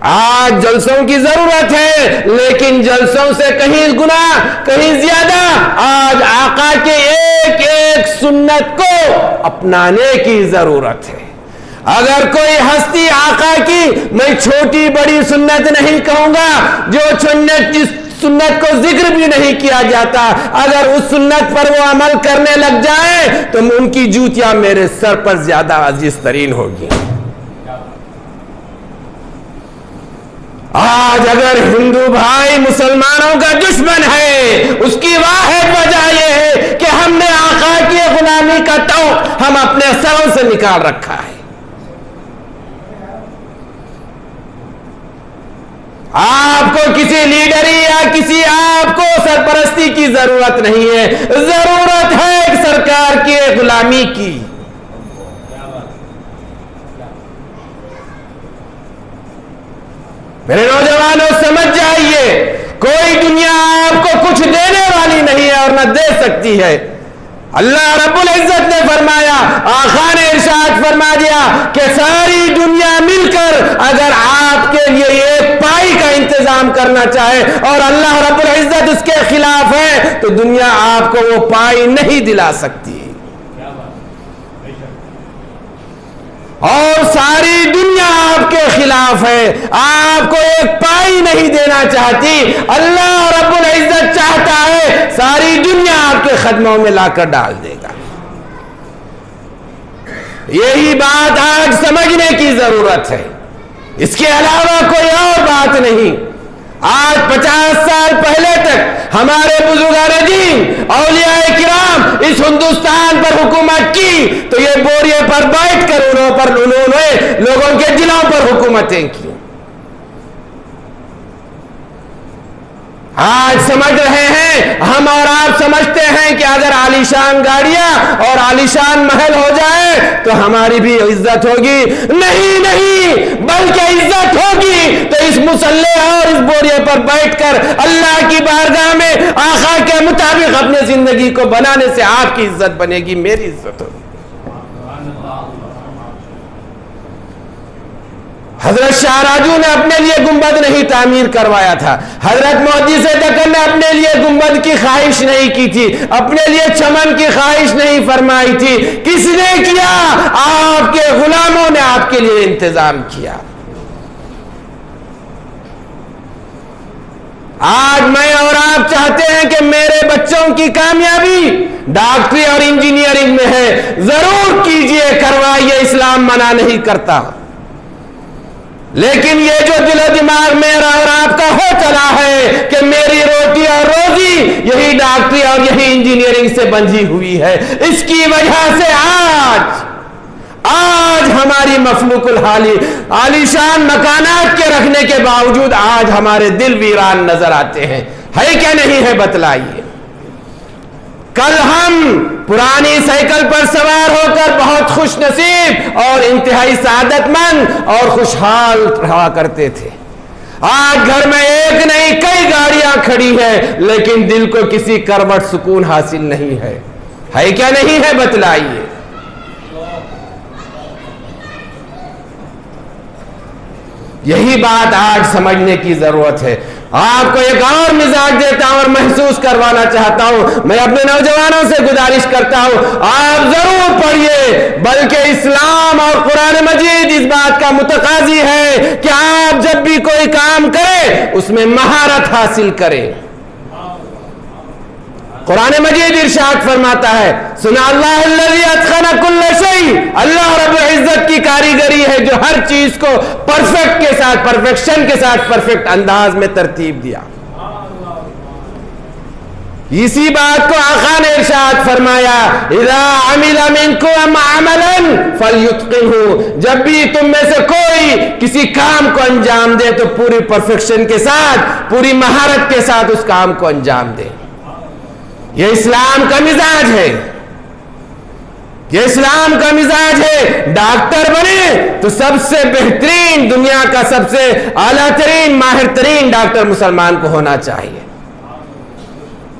آج جلسوں کی ضرورت ہے، لیکن جلسوں سے کہیں گنا کہیں زیادہ آج آقا کے ایک ایک سنت کو اپنانے کی ضرورت ہے. اگر کوئی ہستی آقا کی، میں چھوٹی بڑی سنت نہیں کہوں گا، جو سنت کو ذکر بھی نہیں کیا جاتا، اگر اس سنت پر وہ عمل کرنے لگ جائے تو ان کی جوتیاں میرے سر پر زیادہ عزیز ترین ہوگی. آج اگر ہندو بھائی مسلمانوں کا دشمن ہے، اس کی واحد وجہ یہ ہے کہ ہم نے آقا کی غلامی کا طوق ہم اپنے سروں سے نکال رکھا ہے. آپ کو کسی لیڈری یا کسی آپ کو سرپرستی کی ضرورت نہیں ہے، ضرورت ہے ایک سرکار کی غلامی کی. میرے نوجوانوں سمجھ جائیے، کوئی دنیا آپ کو کچھ دینے والی نہیں ہے اور نہ دے سکتی ہے. اللہ رب العزت نے فرمایا، آقا نے ارشاد فرما دیا کہ ساری دنیا مل کر اگر آپ کے لیے ایک پائی کا انتظام کرنا چاہے اور اللہ رب العزت اس کے خلاف ہے تو دنیا آپ کو وہ پائی نہیں دلا سکتی. اور ساری دنیا آپ کے خلاف ہے، آپ کو ایک پائی نہیں دینا چاہتی. اللہ رب العزت چاہتا ہے ساری دنیا آپ کے قدموں میں لا کر ڈال دے گا. یہی بات آج سمجھنے کی ضرورت ہے، اس کے علاوہ کوئی اور بات نہیں. آج 50 سال پہلے تک ہمارے بزرگان دین اولیاء کرام اس ہندوستان پر حکومت کی تو یہ بوریے پر بیٹھ کر انہوں نے لوگوں کے دلوں پر حکومتیں کی. آج سمجھ رہے ہیں ہم اور آپ سمجھتے ہیں کہ اگر عالیشان گاڑیاں اور عالیشان محل ہو جائے تو ہماری بھی عزت ہوگی. نہیں نہیں، بلکہ عزت ہوگی تو اس مسلح اور اس بوریے پر بیٹھ کر اللہ کی بارگاہ میں آقا کے مطابق اپنے زندگی کو بنانے سے آپ کی عزت بنے گی، میری عزت ہوگی. حضرت شاہ راجو نے اپنے لیے گنبد نہیں تعمیر کروایا تھا، حضرت مہدی سے دکن نے اپنے لیے گنبد کی خواہش نہیں کی تھی، اپنے لیے چمن کی خواہش نہیں فرمائی تھی. کس نے کیا؟ آپ کے غلاموں نے آپ کے لیے انتظام کیا. آج میں اور آپ چاہتے ہیں کہ میرے بچوں کی کامیابی ڈاکٹری اور انجینئرنگ میں ہے، ضرور کیجئے، کروائیے، اسلام منع نہیں کرتا. لیکن یہ جو دل و دماغ میرا اور آپ کا ہو چلا ہے کہ میری روٹی اور روزی یہی ڈاکٹری اور یہی انجینئرنگ سے بندھی ہوئی ہے، اس کی وجہ سے آج ہماری مفلوق الحالی عالیشان مکانات کے رکھنے کے باوجود آج ہمارے دل ویران نظر آتے ہیں. ہے کیا نہیں ہے؟ بتلائیے. کل ہم پرانی سائیکل پر سوار ہو کر بہت خوش نصیب اور انتہائی سعادت مند اور خوشحال رہا کرتے تھے. آج گھر میں ایک نہیں کئی گاڑیاں کھڑی ہیں لیکن دل کو کسی کروٹ سکون حاصل نہیں ہے. ہے کیا نہیں ہے؟ بتلائیے. یہی بات آج سمجھنے کی ضرورت ہے. آپ کو ایک اور مزاج دیتا ہوں اور محسوس کروانا چاہتا ہوں. میں اپنے نوجوانوں سے گزارش کرتا ہوں آپ ضرور پڑھیے، بلکہ اسلام اور قرآن مجید اس بات کا متقاضی ہے کہ آپ جب بھی کوئی کام کریں اس میں مہارت حاصل کریں. قرآن مجید ارشاد فرماتا ہے، سنا اللہ الذی اتقن کل شیء، اللہ رب العزت کی کاریگری ہے جو ہر چیز کو پرفیکٹ کے ساتھ، پرفیکشن کے ساتھ، پرفیکٹ انداز میں ترتیب دیا. اسی بات کو آقا نے ارشاد فرمایا، اذا عمل منکم عملا فلیتقنہ، جب بھی تم میں سے کوئی کسی کام کو انجام دے تو پوری پرفیکشن کے ساتھ، پوری مہارت کے ساتھ اس کام کو انجام دے. یہ اسلام کا مزاج ہے، یہ اسلام کا مزاج ہے. ڈاکٹر بنے تو سب سے بہترین، دنیا کا سب سے اعلیٰ ترین، ماہر ترین ڈاکٹر مسلمان کو ہونا چاہیے.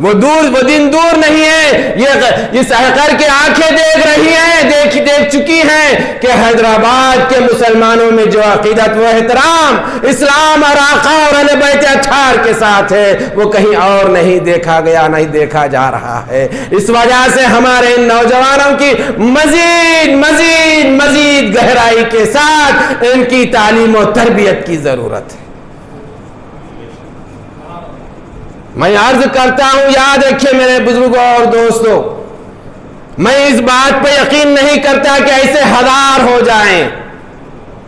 وہ دن دور نہیں ہے، یہ کر کے آنکھیں دیکھ رہی ہیں، دیکھ چکی ہیں کہ حیدرآباد کے مسلمانوں میں جو عقیدت و احترام اسلام اور آقا اور اہل بیت اطہار کے ساتھ ہے وہ کہیں اور نہیں دیکھا گیا، نہیں دیکھا جا رہا ہے۔ اس وجہ سے ہمارے ان نوجوانوں کی مزید گہرائی کے ساتھ ان کی تعلیم و تربیت کی ضرورت ہے۔ میں عرض کرتا ہوں، یاد رکھیے میرے بزرگوں اور دوستوں، میں اس بات پہ یقین نہیں کرتا کہ ایسے ہزار ہو جائیں۔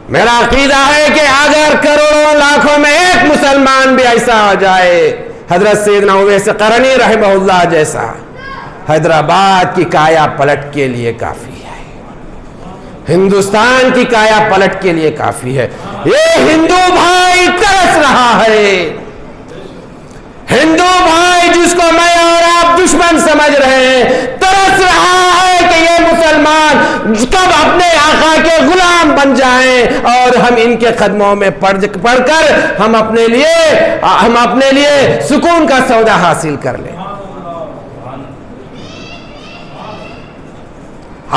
میرا عقیدہ ہے کہ اگر کروڑوں لاکھوں میں ایک مسلمان بھی ایسا ہو جائے حضرت سیدنا اویس قرنی رحمہ اللہ جیسا، حیدرآباد کی کایا پلٹ کے لیے کافی ہے، ہندوستان کی کایا پلٹ کے لیے کافی ہے۔ یہ ہندو بھائی ترس رہا ہے، ہندو بھائی جس کو میں اور آپ دشمن سمجھ رہے ہیں، ترس رہا ہے کہ یہ مسلمان کب اپنے آقا کے غلام بن جائیں اور ہم ان کے قدموں میں پڑھ کر ہم اپنے لیے سکون کا سودا حاصل کر لیں۔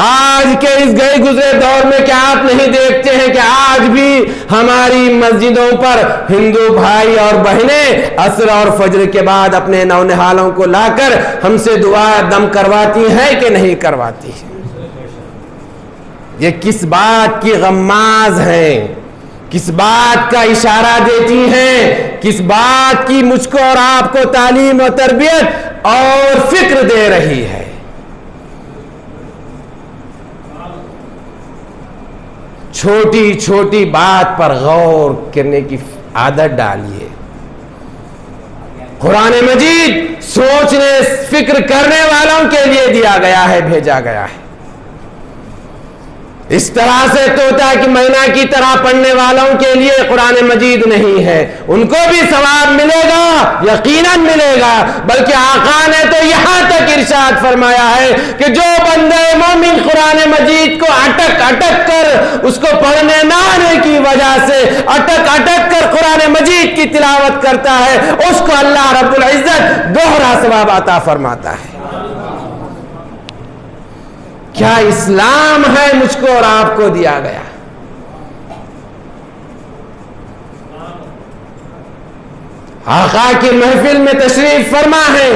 آج کے اس گئے گزرے دور میں کیا آپ نہیں دیکھتے ہیں کہ آج بھی ہماری مسجدوں پر ہندو بھائی اور بہنیں عصر اور فجر کے بعد اپنے نونہالوں کو لا کر ہم سے دعا دم کرواتی ہیں کہ نہیں کرواتی ہیں؟ یہ کس بات کی غماز ہیں، کس بات کا اشارہ دیتی ہیں، کس بات کی مجھ کو اور آپ کو تعلیم و تربیت اور فکر دے رہی ہے؟ چھوٹی چھوٹی بات پر غور کرنے کی عادت ڈالیے۔ قرآن مجید سوچنے فکر کرنے والوں کے لیے دیا گیا ہے، بھیجا گیا ہے۔ اس طرح سے طوطا کی مینا کی طرح پڑھنے والوں کے لیے قرآن مجید نہیں ہے، ان کو بھی ثواب ملے گا، یقیناً ملے گا، بلکہ آقا نے تو یہاں تک ارشاد فرمایا ہے کہ جو بندہ مومن قرآن مجید کو اٹک کر اس کو پڑھنے نہ آنے کی وجہ سے اٹک کر قرآن مجید کی تلاوت کرتا ہے، اس کو اللہ رب العزت دوہرا ثواب عطا فرماتا ہے۔ کیا اسلام ہے مجھ کو اور آپ کو دیا گیا؟ آقا کی محفل میں تشریف فرما ہے،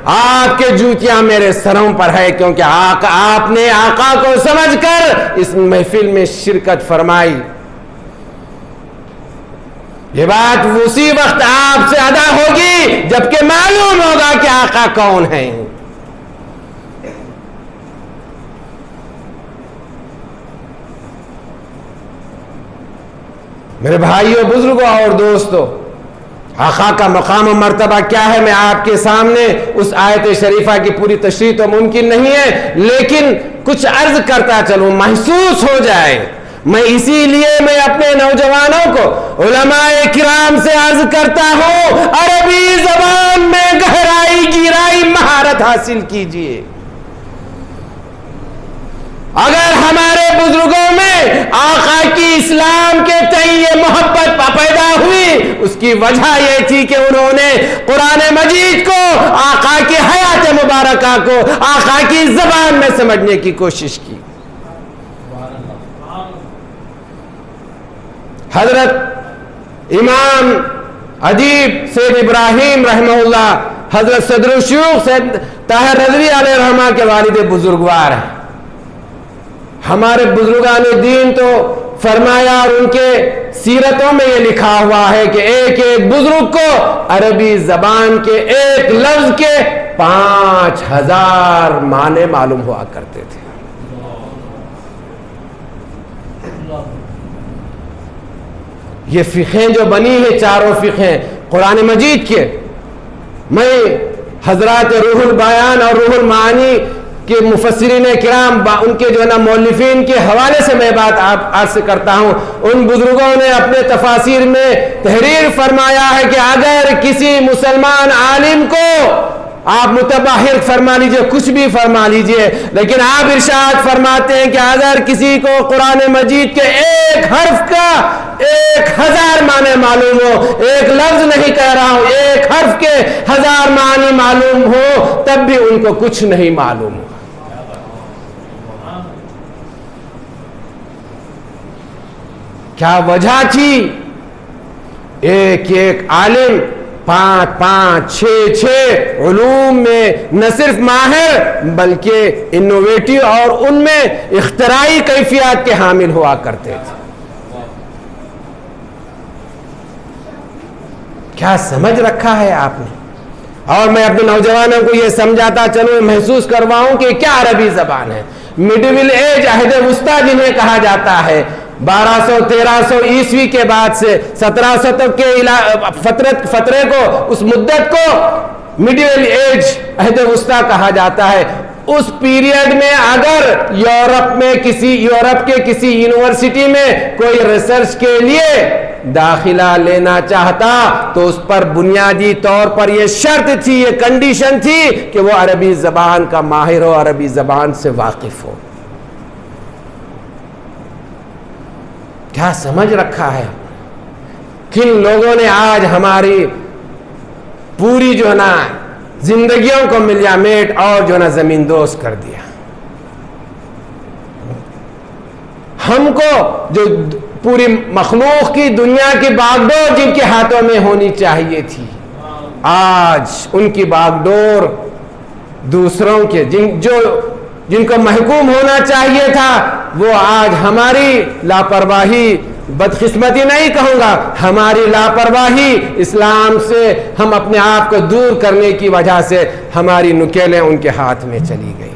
آپ کے جوتیاں میرے سروں پر ہے، کیونکہ آپ نے آقا کو سمجھ کر اس محفل میں شرکت فرمائی۔ یہ بات اسی وقت آپ سے ادا ہوگی جبکہ معلوم ہوگا کہ آقا کون ہے۔ میرے بھائیوں، بزرگوں اور دوستوں، آقا کا مقام و مرتبہ کیا ہے؟ میں آپ کے سامنے اس آیت شریفہ کی پوری تشریح تو ممکن نہیں ہے، لیکن کچھ عرض کرتا چلوں، محسوس ہو جائے۔ میں اسی لیے میں اپنے نوجوانوں کو، علماء کرام سے عرض کرتا ہوں، عربی زبان میں گہرائی مہارت حاصل کیجئے۔ اگر ہمارے بزرگوں میں آقا کی اسلام کے تئیں یہ محبت پیدا ہوئی، اس کی وجہ یہ تھی کہ انہوں نے قرآن مجید کو، آقا کی حیات مبارکہ کو آقا کی زبان میں سمجھنے کی کوشش کی۔ حضرت امام ادیب سید ابراہیم رحمہ اللہ، حضرت صدر الشیوخ سید طاہر رضوی علیہ رحمہ کے والد بزرگوار ہیں۔ ہمارے بزرگان دین تو فرمایا، اور ان کے سیرتوں میں یہ لکھا ہوا ہے کہ ایک بزرگ کو عربی زبان کے ایک لفظ کے 5000 معنی معلوم ہوا کرتے تھے۔ یہ فقہیں جو بنی ہیں، چاروں فقہیں قرآن مجید کے، میں حضرات روح البیان اور روح المعانی کہ مفسرین کرام، ان کے جو ہے نا مؤلفین کے حوالے سے میں بات عرض کرتا ہوں، ان بزرگوں نے اپنے تفاسیر میں تحریر فرمایا ہے کہ اگر کسی مسلمان عالم کو، آپ متباہر فرما لیجئے، کچھ بھی فرما لیجئے، لیکن آپ ارشاد فرماتے ہیں کہ اگر کسی کو قرآن مجید کے ایک حرف کا 1000 معنی معلوم ہو، ایک لفظ نہیں کہہ رہا ہوں، ایک حرف کے 1000 معنی معلوم ہو، تب بھی ان کو کچھ نہیں معلوم ہو۔ کیا وجہ تھی؟ ایک ایک عالم 5 6 علوم میں نہ صرف ماہر بلکہ انوویٹو اور ان میں اختراعی کیفیات کے حامل ہوا کرتے تھے۔ کیا سمجھ رکھا ہے آپ نے؟ اور میں اپنے نوجوانوں کو یہ سمجھاتا چلوں، محسوس کرواؤں کہ کیا عربی زبان ہے۔ مڈل ایج، عہد وسطیٰ جنہیں کہا جاتا ہے، 1200-1300 عیسوی کے بعد سے 1700 تک کے فترے کو، اس مدت کو مڈل ایج، عہد وسطیٰ کہا جاتا ہے۔ اس پیریڈ میں اگر یورپ کے کسی یونیورسٹی میں کوئی ریسرچ کے لیے داخلہ لینا چاہتا تو اس پر بنیادی طور پر یہ شرط تھی، یہ کنڈیشن تھی کہ وہ عربی زبان کا ماہر ہو، عربی زبان سے واقف ہو۔ کیا سمجھ رکھا ہے؟ کن لوگوں نے آج ہماری پوری جو ہے نا زندگیوں کو ملیا میٹ اور جو ہے نا زمین دوز کر دیا۔ ہم کو جو پوری مخلوق کی دنیا کی باغ ڈور جن کے ہاتھوں میں ہونی چاہیے تھی، آج ان کی باغ ڈور دوسروں کے جن کو محکوم ہونا چاہیے تھا، وہ آج ہماری لاپرواہی، بدقسمتی نہیں کہوں گا، ہماری لاپرواہی، اسلام سے ہم اپنے آپ کو دور کرنے کی وجہ سے ہماری نکیلیں ان کے ہاتھ میں چلی گئی۔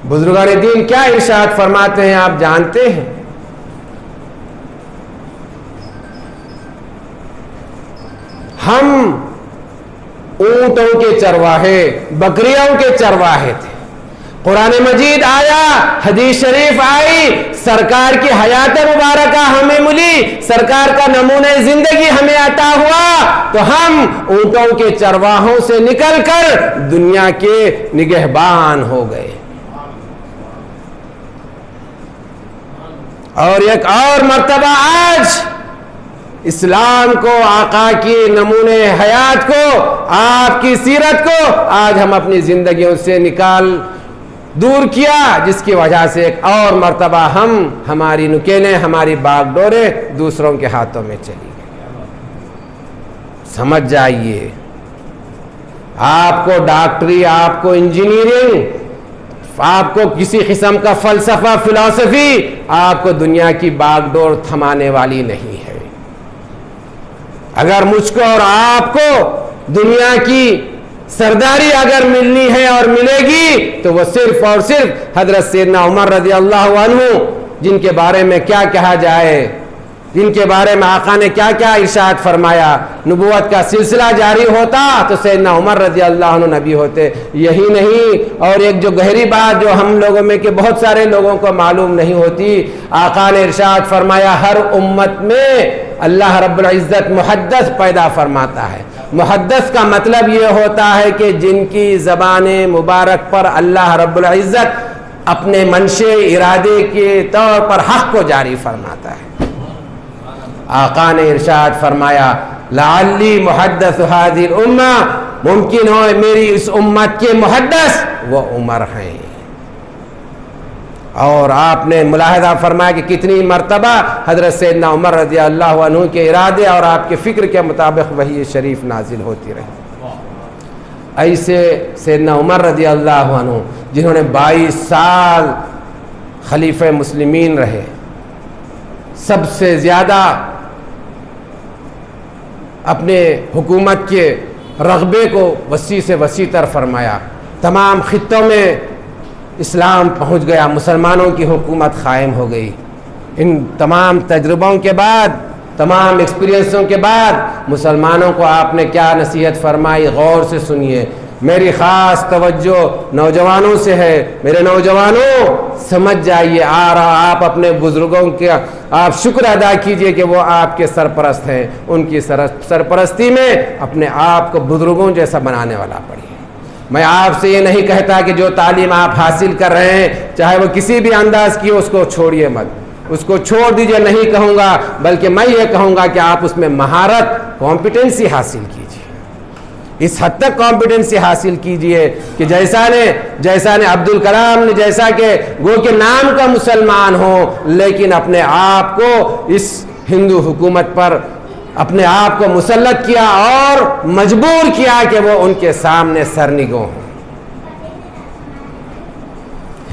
بزرگان دین کیا ارشاد فرماتے ہیں آپ جانتے ہیں؟ ہم اونٹوں کے چرواہے، بکریوں کے چرواہے تھے۔ قرآن مجید آیا، حدیث شریف آئی، سرکار کی حیات مبارکہ ہمیں ملی، سرکار کا نمونہ زندگی ہمیں عطا ہوا، تو ہم اونٹوں کے چرواہوں سے نکل کر دنیا کے نگہبان ہو گئے۔ اور ایک اور مرتبہ آج اسلام کو، آقا کی نمونے حیات کو، آپ کی سیرت کو آج ہم اپنی زندگیوں سے نکال دور کیا، جس کی وجہ سے ایک اور مرتبہ ہماری نکیلیں، ہماری باغ ڈوریں دوسروں کے ہاتھوں میں چلی گئی۔ سمجھ جائیے، آپ کو ڈاکٹری، آپ کو انجینئرنگ، آپ کو کسی قسم کا فلسفہ، فلسفی آپ کو دنیا کی باغ ڈور تھمانے والی نہیں ہے۔ اگر مجھ کو اور آپ کو دنیا کی سرداری اگر ملنی ہے اور ملے گی تو وہ صرف اور صرف حضرت سیدنا عمر رضی اللہ عنہ، جن کے بارے میں کیا کہا جائے، جن کے بارے میں آقا نے کیا کیا ارشاد فرمایا۔ نبوت کا سلسلہ جاری ہوتا تو سیدنا عمر رضی اللہ عنہ نبی ہوتے۔ یہی نہیں، اور ایک جو گہری بات جو ہم لوگوں میں کے بہت سارے لوگوں کو معلوم نہیں ہوتی، آقا نے ارشاد فرمایا ہر امت میں اللہ رب العزت محدث پیدا فرماتا ہے۔ محدث کا مطلب یہ ہوتا ہے کہ جن کی زبان مبارک پر اللہ رب العزت اپنے منشے ارادے کے طور پر حق کو جاری فرماتا ہے۔ آقا نے ارشاد فرمایا لعلی محدث هذه الامہ، ممکن ہو میری اس امت کے محدث وہ عمر ہیں۔ اور آپ نے ملاحظہ فرمایا کہ کتنی مرتبہ حضرت سیدنا عمر رضی اللہ عنہ کے ارادے اور آپ کے فکر کے مطابق وحی شریف نازل ہوتی رہی۔ ایسے سیدنا عمر رضی اللہ عنہ جنہوں نے 22 سال خلیفہ مسلمین رہے، سب سے زیادہ اپنے حکومت کے رغبے کو وسیع سے وسیع تر فرمایا، تمام خطوں میں اسلام پہنچ گیا، مسلمانوں کی حکومت قائم ہو گئی۔ ان تمام تجربوں کے بعد، تمام ایکسپیرینسوں کے بعد مسلمانوں کو آپ نے کیا نصیحت فرمائی؟ غور سے سنیے، میری خاص توجہ نوجوانوں سے ہے۔ میرے نوجوانوں سمجھ جائیے، آپ اپنے بزرگوں کے آپ شکر ادا کیجئے کہ وہ آپ کے سرپرست ہیں، ان کی سرپرستی میں اپنے آپ کو بزرگوں جیسا بنانے والا پڑھیے۔ میں آپ سے یہ نہیں کہتا کہ جو تعلیم آپ حاصل کر رہے ہیں چاہے وہ کسی بھی انداز کی ہو اس کو چھوڑیے مت، اس کو چھوڑ دیجئے نہیں کہوں گا، بلکہ میں یہ کہوں گا کہ آپ اس میں مہارت، کمپیٹنسی حاصل کیجئے، اس حد تک کمپیٹنسی حاصل کیجئے کہ جیسا نے عبدالکلام نے، جیسا کہ گو کہ نام کا مسلمان ہو لیکن اپنے آپ کو اس ہندو حکومت پر اپنے آپ کو مسلط کیا اور مجبور کیا کہ وہ ان کے سامنے سرنگوں ہوں۔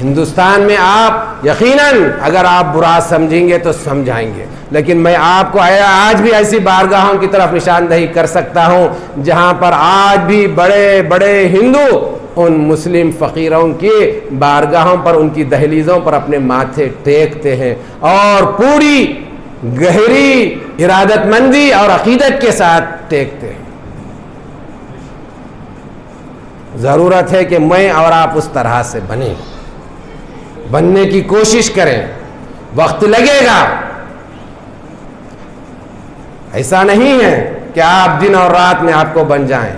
ہندوستان میں آپ یقیناً اگر آپ برا سمجھیں گے تو سمجھائیں گے، لیکن میں آپ کو آج بھی ایسی بارگاہوں کی طرف نشاندہی کر سکتا ہوں جہاں پر آج بھی بڑے بڑے ہندو ان مسلم فقیروں کی بارگاہوں پر، ان کی دہلیزوں پر اپنے ماتھے ٹیکتے ہیں اور پوری گہری ارادت مندی اور عقیدت کے ساتھ ٹیکتے ہیں۔ ضرورت ہے کہ میں اور آپ اس طرح سے بننے کی کوشش کریں، وقت لگے گا، ایسا نہیں ہے کہ آپ دن اور رات میں آپ کو بن جائیں،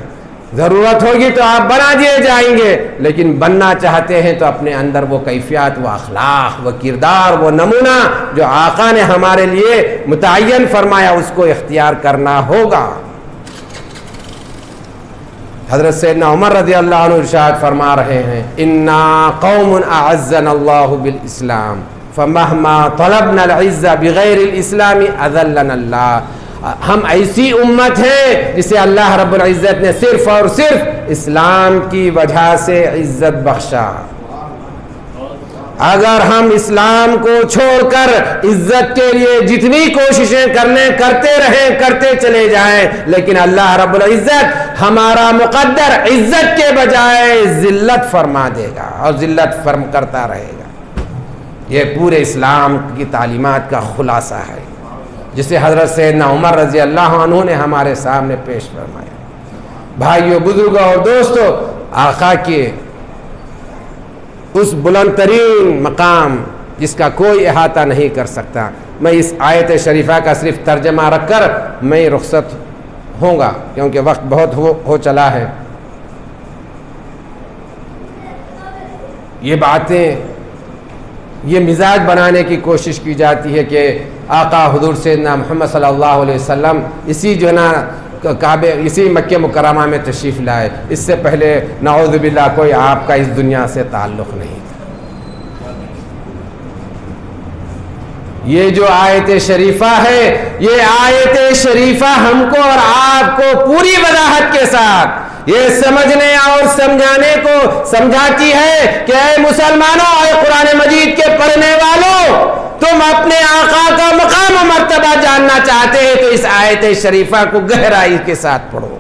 ضرورت ہوگی تو آپ بنا دیے جائیں گے، لیکن بننا چاہتے ہیں تو اپنے اندر وہ کیفیات، وہ اخلاق، وہ کردار، وہ نمونہ جو آقا نے ہمارے لیے متعین فرمایا اس کو اختیار کرنا ہوگا۔ حضرت سیدنا عمر رضی اللہ عنہ ارشاد فرما رہے ہیں، انا قوم اعزنا اللہ بالاسلام فمہما طلبنا العزہ بغیر الاسلام اذلنا اللہ، ہم ایسی امت ہے جسے اللہ رب العزت نے صرف اور صرف اسلام کی وجہ سے عزت بخشا۔ اگر ہم اسلام کو چھوڑ کر عزت کے لیے جتنی کوششیں کرتے چلے جائیں، لیکن اللہ رب العزت ہمارا مقدر عزت کے بجائے ذلت فرما دے گا اور ذلت فرم کرتا رہے گا۔ یہ پورے اسلام کی تعلیمات کا خلاصہ ہے جسے حضرت سیدنا عمر رضی اللہ عنہ نے ہمارے سامنے پیش فرمایا۔ بھائیو، بزرگوں اور دوستو، آقا کے اس بلند ترین مقام جس کا کوئی احاطہ نہیں کر سکتا، میں اس آیت شریفہ کا صرف ترجمہ رکھ کر میں رخصت ہوں گا کیونکہ وقت بہت ہو چلا ہے۔ یہ باتیں، یہ مزاج بنانے کی کوشش کی جاتی ہے کہ آقا حضور سیدنا محمد صلی اللہ علیہ وسلم اسی جو ہے نا کعبے، اسی مکہ مکرمہ میں تشریف لائے، اس سے پہلے نعوذ باللہ کوئی آپ کا اس دنیا سے تعلق نہیں تھا۔ یہ جو آیت شریفہ ہے، یہ آیت شریفہ ہم کو اور آپ کو پوری وضاحت کے ساتھ یہ سمجھنے اور سمجھانے کو سمجھاتی ہے کہ اے مسلمانوں، اے قرآن مجید کے پڑھنے والوں، تم اپنے آقا کا مقام و مرتبہ جاننا چاہتے ہیں تو اس آیت شریفہ کو گہرائی کے ساتھ پڑھو۔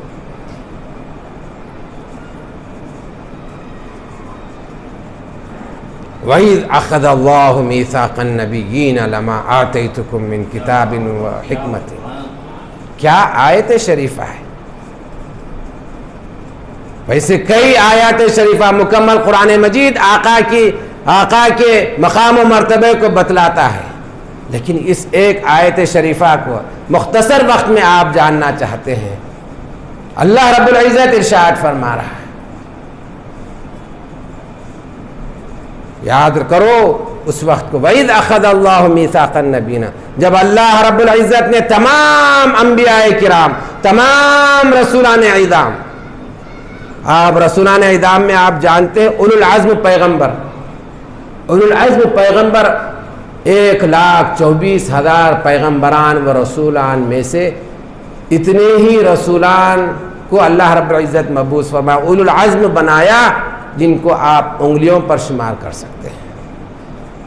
وَإِذْ أَخَذَ اللَّهُ مِيثَاقَ النَّبِيِّينَ لَمَا آتَيْتُكُم مِّن كِتَابٍ وَحِكْمَةٍ، کیا آیت شریفہ ہے؟ ویسے کئی آیات شریفہ مکمل قرآن مجید آقا کے مقام و مرتبے کو بتلاتا ہے، لیکن اس ایک آیت شریفہ کو مختصر وقت میں آپ جاننا چاہتے ہیں۔ اللہ رب العزت ارشاد فرما رہا ہے، یاد کرو اس وقت کو، وَإِذْ أَخَذَ اللَّهُ مِيثَاقَ النَّبِيِّينَ، جب اللہ رب العزت نے تمام انبیاء کرام، تمام رسولان اعظام، آپ رسولان اعظام میں آپ جانتے ہیں اولو العزم پیغمبر 1,24,000 پیغمبران و رسولان میں سے اتنے ہی رسولان کو اللہ رب العزت مبعوث فرمایا، اولو العزم بنایا جن کو آپ انگلیوں پر شمار کر سکتے ہیں۔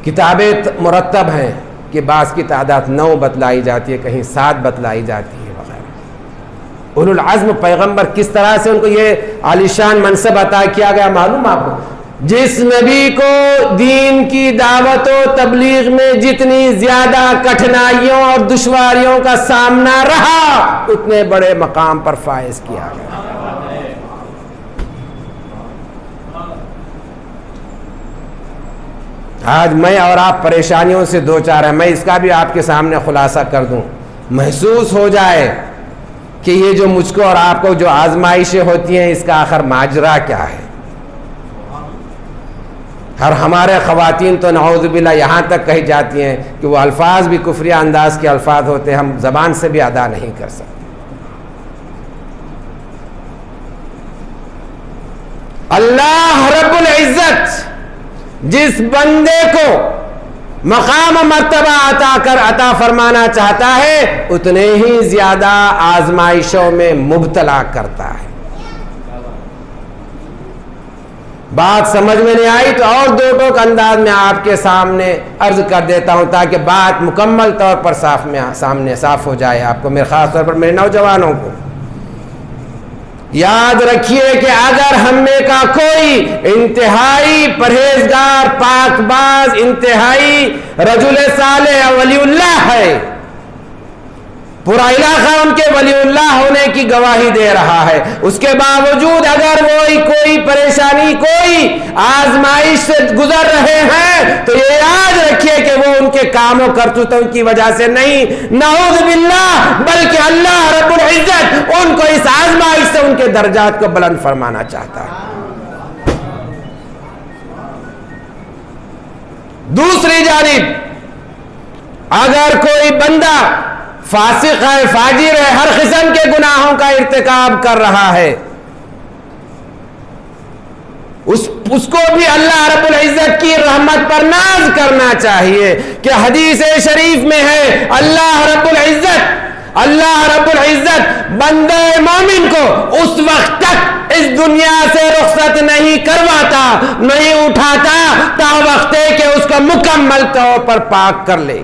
کتابیں مرتب ہیں کہ بعض کی تعداد 9 بتلائی جاتی ہے، کہیں 7 بتلائی جاتی ہے وغیرہ۔ اولو العزم پیغمبر کس طرح سے ان کو یہ عالیشان منصب عطا کیا گیا معلوم آپ کو؟ جس نبی کو دین کی دعوت و تبلیغ میں جتنی زیادہ کٹھنائیوں اور دشواریوں کا سامنا رہا، اتنے بڑے مقام پر فائز کیا گیا۔ آج میں اور آپ پریشانیوں سے دوچار ہیں، میں اس کا بھی آپ کے سامنے خلاصہ کر دوں، محسوس ہو جائے کہ یہ جو مجھ کو اور آپ کو جو آزمائشیں ہوتی ہیں اس کا آخر ماجرا کیا ہے۔ اور ہمارے خواتین تو نعوذ باللہ یہاں تک کہی جاتی ہیں کہ وہ الفاظ بھی کفری انداز کے الفاظ ہوتے ہیں، ہم زبان سے بھی ادا نہیں کر سکتے۔ اللہ رب العزت جس بندے کو مقام و مرتبہ عطا فرمانا چاہتا ہے اتنے ہی زیادہ آزمائشوں میں مبتلا کرتا ہے۔ بات سمجھ میں نہیں آئی تو اور دو ٹوک انداز میں آپ کے سامنے عرض کر دیتا ہوں تاکہ بات مکمل طور پر سامنے صاف ہو جائے آپ کو، میرے خاص طور پر میرے نوجوانوں کو۔ یاد رکھیے کہ اگر ہم میں کا کوئی انتہائی پرہیزگار، پاک باز، انتہائی رجل صالح ولی اللہ ہے، پورا علاقہ ان کے ولی اللہ ہونے کی گواہی دے رہا ہے، اس کے باوجود اگر وہ کوئی پریشانی، کوئی آزمائش سے گزر رہے ہیں تو یہ یاد رکھیے کہ وہ ان کے کاموں کرتوتوں کی وجہ سے نہیں، نعوذ باللہ، بلکہ اللہ رب العزت ان کو اس آزمائش سے ان کے درجات کو بلند فرمانا چاہتا ہے۔ دوسری جانب اگر کوئی بندہ فاسق ہے، فاجر ہے، ہر قسم کے گناہوں کا ارتکاب کر رہا ہے، اس کو بھی اللہ رب العزت کی رحمت پر ناز کرنا چاہیے کہ حدیث شریف میں ہے اللہ رب العزت بندے مومن کو اس وقت تک اس دنیا سے رخصت نہیں کرواتا، نہیں اٹھاتا تا وقت ہے کہ اس کا مکمل طور پر پاک کر لے،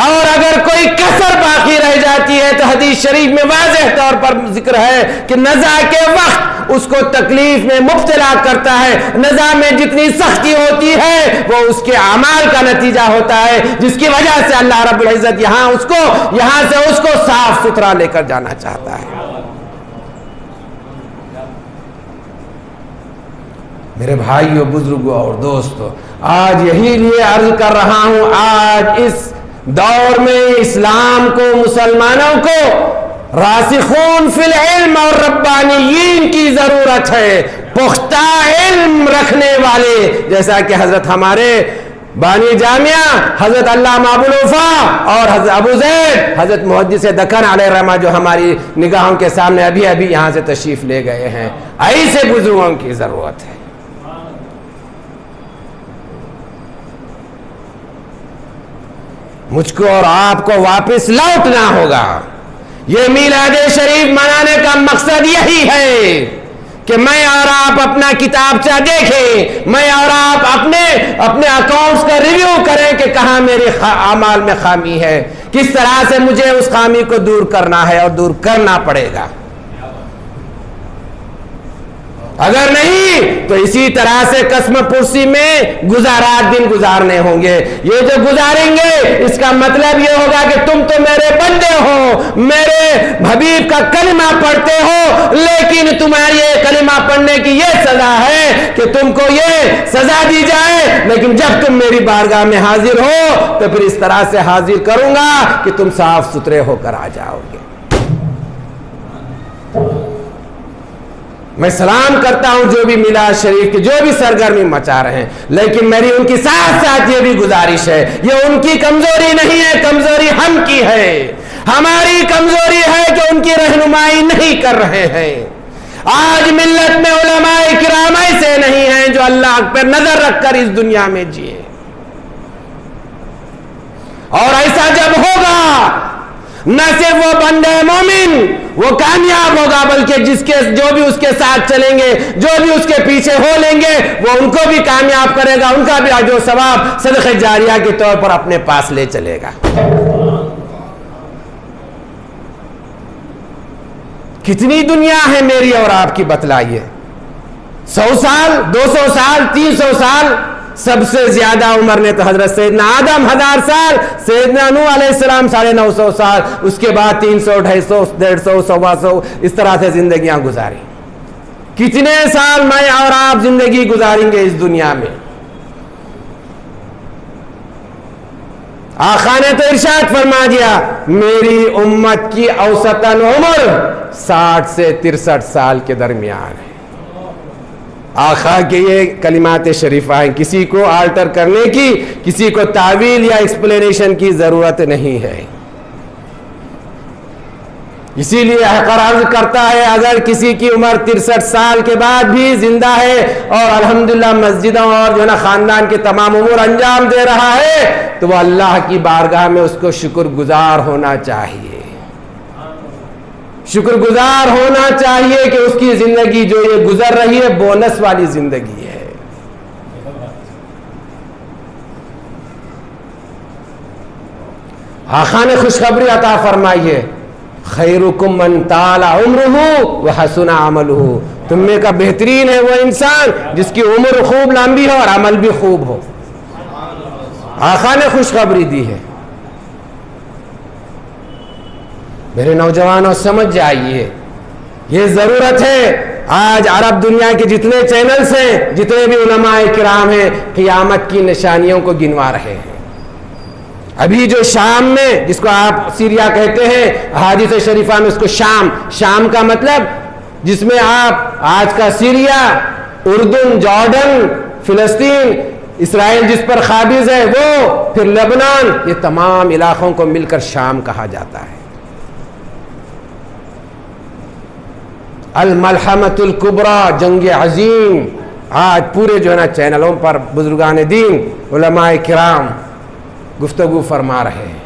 اور اگر کوئی کسر باقی رہ جاتی ہے تو حدیث شریف میں واضح طور پر ذکر ہے کہ نزع کے وقت اس کو تکلیف میں مبتلا کرتا ہے، نزع میں جتنی سختی ہوتی ہے وہ اس کے اعمال کا نتیجہ ہوتا ہے، جس کی وجہ سے اللہ رب العزت یہاں سے اس کو صاف ستھرا لے کر جانا چاہتا ہے۔ میرے بھائیوں، بزرگوں اور دوستوں، آج یہی لیے عرض کر رہا ہوں، آج اس دور میں اسلام کو، مسلمانوں کو راسخون فی العلم اور ربانیین کی ضرورت ہے، پختہ علم رکھنے والے، جیسا کہ حضرت ہمارے بانی جامعہ حضرت علامہ ابو الوفا اور حضرت ابو زید حضرت محدث دکن علیہ الرحمہ جو ہماری نگاہوں کے سامنے ابھی یہاں سے تشریف لے گئے ہیں، ایسے بزرگوں کی ضرورت ہے۔ مجھ کو اور آپ کو واپس لوٹنا ہوگا۔ یہ میلاد شریف منانے کا مقصد یہی ہے کہ میں اور آپ اپنا کتابچہ دیکھیں، میں اور آپ اپنے اکاؤنٹس کا ریویو کریں کہ کہاں میرے اعمال میں خامی ہے، کس طرح سے مجھے اس خامی کو دور کرنا ہے اور دور کرنا پڑے گا۔ اگر نہیں تو اسی طرح سے قسم پرسی میں گزارات دن گزارنے ہوں گے۔ یہ جو گزاریں گے اس کا مطلب یہ ہوگا کہ تم تو میرے بندے ہو، میرے حبیب کا کلمہ پڑھتے ہو، لیکن تمہاری یہ کلمہ پڑھنے کی یہ سزا ہے کہ تم کو یہ سزا دی جائے، لیکن جب تم میری بارگاہ میں حاضر ہو تو پھر اس طرح سے حاضر کروں گا کہ تم صاف ستھرے ہو کر آ جاؤ گے۔ میں سلام کرتا ہوں جو بھی میلاد شریف کی جو بھی سرگرمی مچا رہے ہیں، لیکن میری ان کی ساتھ ساتھ یہ بھی گزارش ہے، یہ ان کی کمزوری نہیں ہے، کمزوری ہم کی ہے، ہماری کمزوری ہے کہ ان کی رہنمائی نہیں کر رہے ہیں۔ آج ملت میں علماء کرام ایسے نہیں ہیں جو اللہ پر نظر رکھ کر اس دنیا میں جیے، اور ایسا جب ہوگا نہ صرف وہ بندے مومن وہ کامیاب ہوگا، بلکہ جو بھی اس کے ساتھ چلیں گے، جو بھی اس کے پیچھے ہو لیں گے، وہ ان کو بھی کامیاب کرے گا، ان کا بھی اجر و ثواب صدقہ جاریہ کے طور پر اپنے پاس لے چلے گا۔ کتنی دنیا ہے میری اور آپ کی بتلائیے، 100 سال، 200 سال، 300 سال، سب سے زیادہ عمر نے تو حضرت سیدنا آدم 1000 سال، سیدنا نوح علیہ السلام 950 سال، اس کے بعد 300، 250، 150، 125، اس طرح سے زندگیاں گزاری۔ کتنے سال میں اور آپ زندگی گزاریں گے اس دنیا میں؟ آقا نے تو ارشاد فرما دیا میری امت کی اوسطاً عمر 60 سے 63 سال کے درمیان ہے۔ آقا کے یہ کلمات شریفہ ہیں، کسی کو آلٹر کرنے کی، کسی کو تعویل یا ایکسپلینیشن کی ضرورت نہیں ہے۔ اسی لیے حقر عرض کرتا ہے، اگر کسی کی عمر 63 سال کے بعد بھی زندہ ہے اور الحمدللہ مسجدوں اور جو ہے نا خاندان کے تمام امور انجام دے رہا ہے، تو وہ اللہ کی بارگاہ میں اس کو شکر گزار ہونا چاہیے، شکر گزار ہونا چاہیے کہ اس کی زندگی جو یہ گزر رہی ہے بونس والی زندگی ہے۔ آقا نے خوشخبری عطا فرمائی ہے، خیرکم من طال عمرہ وحسن عملہ، تم میں کا بہترین ہے وہ انسان جس کی عمر خوب لمبی ہو اور عمل بھی خوب ہو۔ آقا نے خوشخبری دی ہے۔ میرے نوجوانوں سمجھ جائیے، یہ ضرورت ہے۔ آج عرب دنیا کے جتنے چینلز ہیں، جتنے بھی علماء کرام ہیں، قیامت کی نشانیوں کو گنوا رہے ہیں۔ ابھی جو شام میں، جس کو آپ سیریا کہتے ہیں، احادیث شریفہ میں اس کو شام کا مطلب جس میں آپ آج کا سیریا، اردن، جارڈن، فلسطین، اسرائیل جس پر قابض ہے وہ، پھر لبنان، یہ تمام علاقوں کو مل کر شام کہا جاتا ہے۔ الملحمۃ الکبریٰ، جنگ عظیم، آج پورے جو ہے نا چینلوں پر بزرگان دین، علماء کرام گفتگو فرما رہے ہیں۔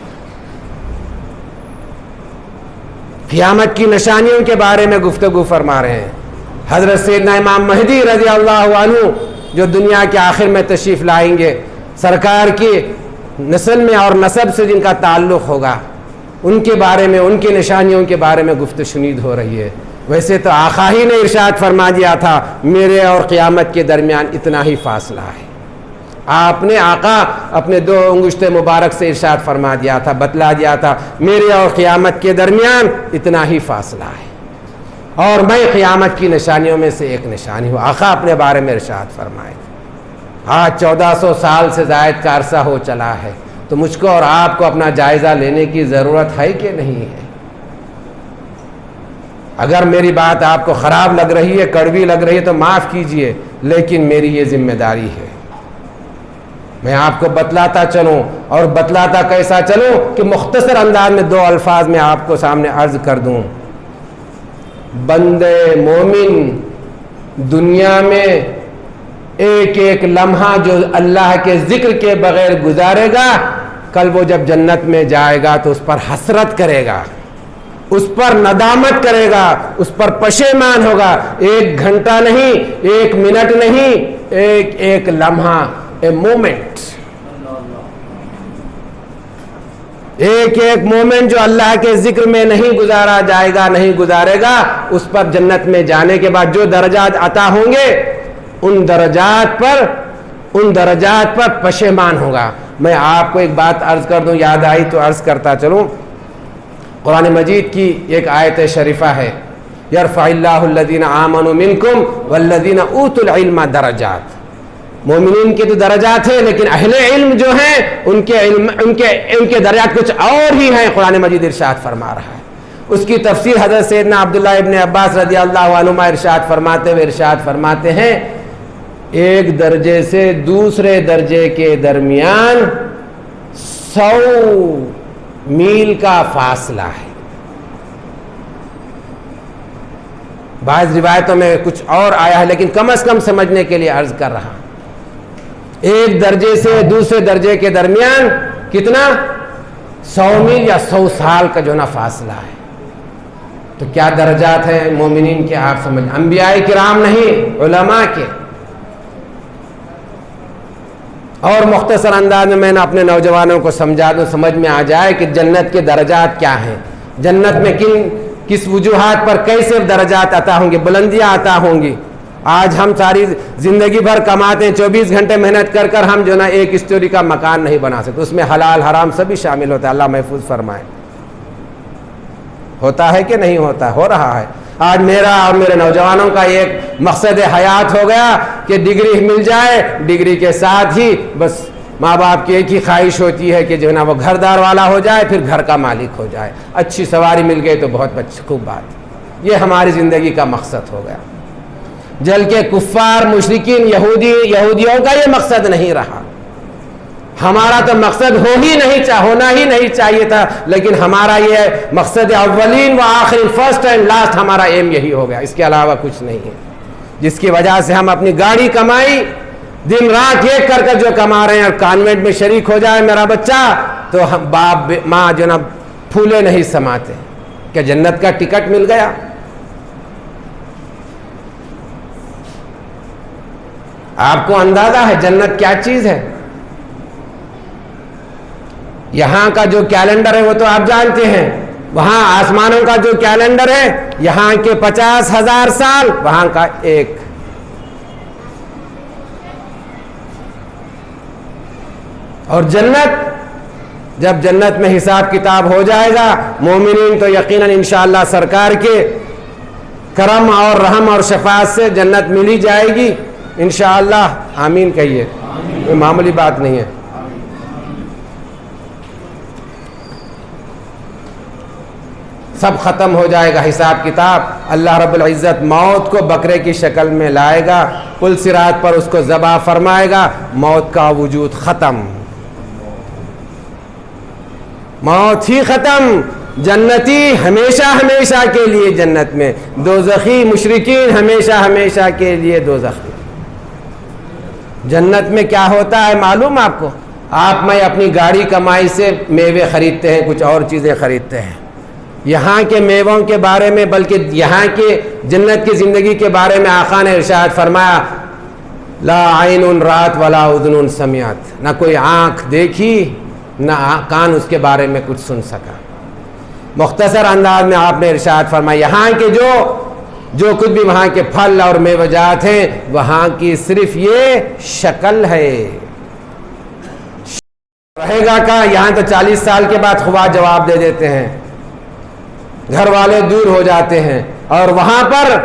قیامت کی نشانیوں کے بارے میں گفتگو فرما رہے ہیں۔ حضرت سیدنا امام مہدی رضی اللہ عنہ جو دنیا کے آخر میں تشریف لائیں گے، سرکار کی نسل میں اور نسب سے جن کا تعلق ہوگا، ان کے بارے میں، ان کی نشانیوں کے بارے میں گفت شنید ہو رہی ہے۔ ویسے تو آقا ہی نے ارشاد فرما دیا تھا، میرے اور قیامت کے درمیان اتنا ہی فاصلہ ہے۔ آپ نے، آقا اپنے 2 انگشت مبارک سے ارشاد فرما دیا تھا، بتلا دیا تھا، میرے اور قیامت کے درمیان اتنا ہی فاصلہ ہے، اور میں قیامت کی نشانیوں میں سے ایک نشانی ہوں۔ آقا اپنے بارے میں ارشاد فرمائے۔ آج 1400 سال سے زائد کا عرصہ ہو چلا ہے، تو مجھ کو اور آپ کو اپنا جائزہ لینے کی ضرورت ہے کہ نہیں ہے؟ اگر میری بات آپ کو خراب لگ رہی ہے، کڑوی لگ رہی ہے تو معاف کیجئے، لیکن میری یہ ذمہ داری ہے۔ میں آپ کو بتلاتا چلوں، اور بتلاتا کیسا چلوں کہ مختصر انداز میں 2 الفاظ میں آپ کو سامنے عرض کر دوں۔ بندے مومن دنیا میں ایک ایک لمحہ جو اللہ کے ذکر کے بغیر گزارے گا، کل وہ جب جنت میں جائے گا تو اس پر حسرت کرے گا، اس پر ندامت کرے گا، اس پر پشیمان ہوگا۔ 1 گھنٹہ نہیں، 1 منٹ نہیں، ایک ایک لمحہ، اے مومنٹ، ایک ایک مومنٹ جو اللہ کے ذکر میں نہیں گزارا جائے گا، نہیں گزارے گا، اس پر جنت میں جانے کے بعد جو درجات عطا ہوں گے، ان درجات پر پشیمان ہوگا۔ میں آپ کو ایک بات عرض کر دوں، یاد آئی تو عرض کرتا چلوں۔ قرآن مجید کی ایک آیت شریفہ ہے، یرفع اللہ الذین آمنوا منکم والذین اوتوا العلم درجات۔ مومنین کے تو درجات ہیں، لیکن اہل علم جو ہیں ان کے درجات کچھ اور ہی ہیں، قرآن مجید ارشاد فرما رہا ہے۔ اس کی تفسیر حضرت سیدنا عبداللہ ابن عباس رضی اللہ عنہما ارشاد فرماتے ہیں، ایک درجے سے دوسرے درجے کے درمیان 100 میل کا فاصلہ ہے۔ بعض روایتوں میں کچھ اور آیا ہے، لیکن کم از کم سمجھنے کے لیے عرض کر رہا ہوں۔ ایک درجے سے دوسرے درجے کے درمیان کتنا؟ 100 میل یا 100 سال کا جو نا فاصلہ ہے۔ تو کیا درجات ہیں مومنین کے، آپ سمجھ، انبیاء کرام نہیں، علماء کے۔ اور مختصر انداز میں نے اپنے نوجوانوں کو سمجھا دوں، سمجھ میں آ جائے کہ جنت کے درجات کیا ہیں، جنت میں کس وجوہات پر کیسے درجات عطا ہوں گے، بلندیاں عطا ہوں گی۔ آج ہم ساری زندگی بھر کماتے ہیں، 24 گھنٹے محنت کر کر ہم جو نا ایک اسٹوری کا مکان نہیں بنا سکتے، اس میں حلال حرام سبھی شامل ہوتا ہے، اللہ محفوظ فرمائے۔ ہوتا ہے کہ نہیں ہوتا؟ ہو رہا ہے۔ آج میرا اور میرے نوجوانوں کا ایک مقصد حیات ہو گیا کہ ڈگری مل جائے، ڈگری کے ساتھ ہی بس ماں باپ کی ایک ہی خواہش ہوتی ہے کہ جو ہے نا وہ گھردار والا ہو جائے، پھر گھر کا مالک ہو جائے، اچھی سواری مل گئی تو بہت خوب بات۔ یہ ہماری زندگی کا مقصد ہو گیا۔ جل کے کفار مشرکین یہودیوں کا یہ مقصد نہیں رہا. ہمارا تو مقصد ہونا ہی نہیں چاہیے تھا، لیکن ہمارا یہ مقصد اولین و آخرین، فرسٹ اینڈ لاسٹ ہمارا ایم یہی ہو گیا، اس کے علاوہ کچھ نہیں ہے. جس کی وجہ سے ہم اپنی گاڑی کمائی دن رات ایک کر کے جو کما رہے ہیں، اور کانوینٹ میں شریک ہو جائے میرا بچہ تو ہم باپ ماں جو نا پھولے نہیں سماتے کہ جنت کا ٹکٹ مل گیا. آپ کو اندازہ ہے جنت کیا چیز ہے؟ یہاں کا جو کیلنڈر ہے وہ تو آپ جانتے ہیں، وہاں آسمانوں کا جو کیلنڈر ہے یہاں کے 50,000 سال، وہاں کا ایک. اور جنت، جب جنت میں حساب کتاب ہو جائے گا مومنین تو یقیناً انشاءاللہ سرکار کے کرم اور رحم اور شفاعت سے جنت ملی جائے گی انشاءاللہ. آمین کہیے، یہ معمولی بات نہیں ہے. سب ختم ہو جائے گا حساب کتاب. اللہ رب العزت موت کو بکرے کی شکل میں لائے گا، پل صراط پر اس کو ذبح فرمائے گا، موت کا وجود ختم، موت ہی ختم. جنتی ہمیشہ ہمیشہ کے لیے جنت میں، دوزخی مشرکین ہمیشہ ہمیشہ کے لیے دوزخ میں. جنت میں کیا ہوتا ہے معلوم آپ کو؟ آپ میں اپنی گاڑی کمائی سے میوے خریدتے ہیں، کچھ اور چیزیں خریدتے ہیں. یہاں کے میووں کے بارے میں، بلکہ یہاں کے جنت کی زندگی کے بارے میں آقا نے ارشاد فرمایا، لا عین رات ولا اذن سمعت، نہ کوئی آنکھ دیکھی نہ کان اس کے بارے میں کچھ سن سکا. مختصر انداز میں آپ نے ارشاد فرمایا یہاں کے جو کچھ بھی وہاں کے پھل اور میوہ جات ہیں وہاں کی صرف یہ شکل ہے. رہے گا کہاں؟ یہاں تو 40 سال کے بعد خواہ جواب دے دیتے ہیں، گھر والے دور ہو جاتے ہیں، اور وہاں پر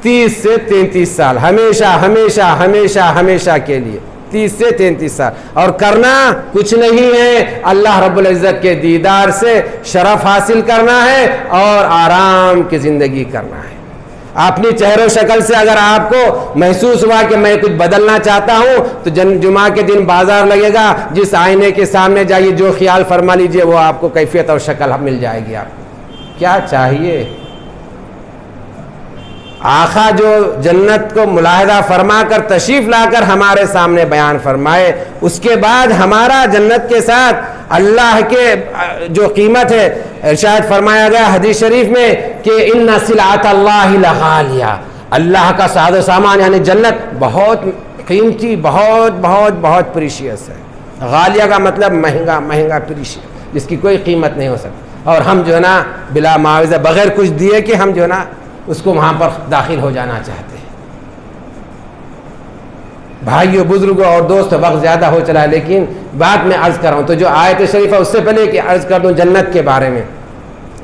30 سے 33 سال ہمیشہ ہمیشہ ہمیشہ ہمیشہ کے لیے، 30 سے 33 سال. اور کرنا کچھ نہیں ہے، اللہ رب العزت کے دیدار سے شرف حاصل کرنا ہے اور آرام کی زندگی کرنا ہے. اپنی چہرے و شکل سے اگر آپ کو محسوس ہوا کہ میں کچھ بدلنا چاہتا ہوں تو جمعہ کے دن بازار لگے گا، جس آئینے کے سامنے جائیے، جو خیال فرما لیجئے وہ آپ کو کیفیت اور شکل مل جائے گی. آپ کو کیا چاہیے؟ آقا جو جنت کو ملاحظہ فرما کر تشریف لا کر ہمارے سامنے بیان فرمائے، اس کے بعد ہمارا جنت کے ساتھ اللہ کے جو قیمت ہے، ارشاد فرمایا گیا حدیث شریف میں کہ ان سلعۃ اللہ لغالیہ، اللہ کا ساز و سامان یعنی جنت بہت قیمتی، بہت بہت بہت پریشیس ہے. غالیہ کا مطلب مہنگا، مہنگا پریشیس، جس کی کوئی قیمت نہیں ہو سکتی. اور ہم جو ہے نا بلا معاوضہ بغیر کچھ دیے کہ ہم جو ہے نا اس کو وہاں پر داخل ہو جانا چاہتے ہیں. بھائیو، بزرگوں اور دوستوں، وقت زیادہ ہو چلا ہے لیکن بات میں عرض کر رہا ہوں تو جو آیت شریفہ اس سے پہلے کہ عرض کر دوں جنت کے بارے میں،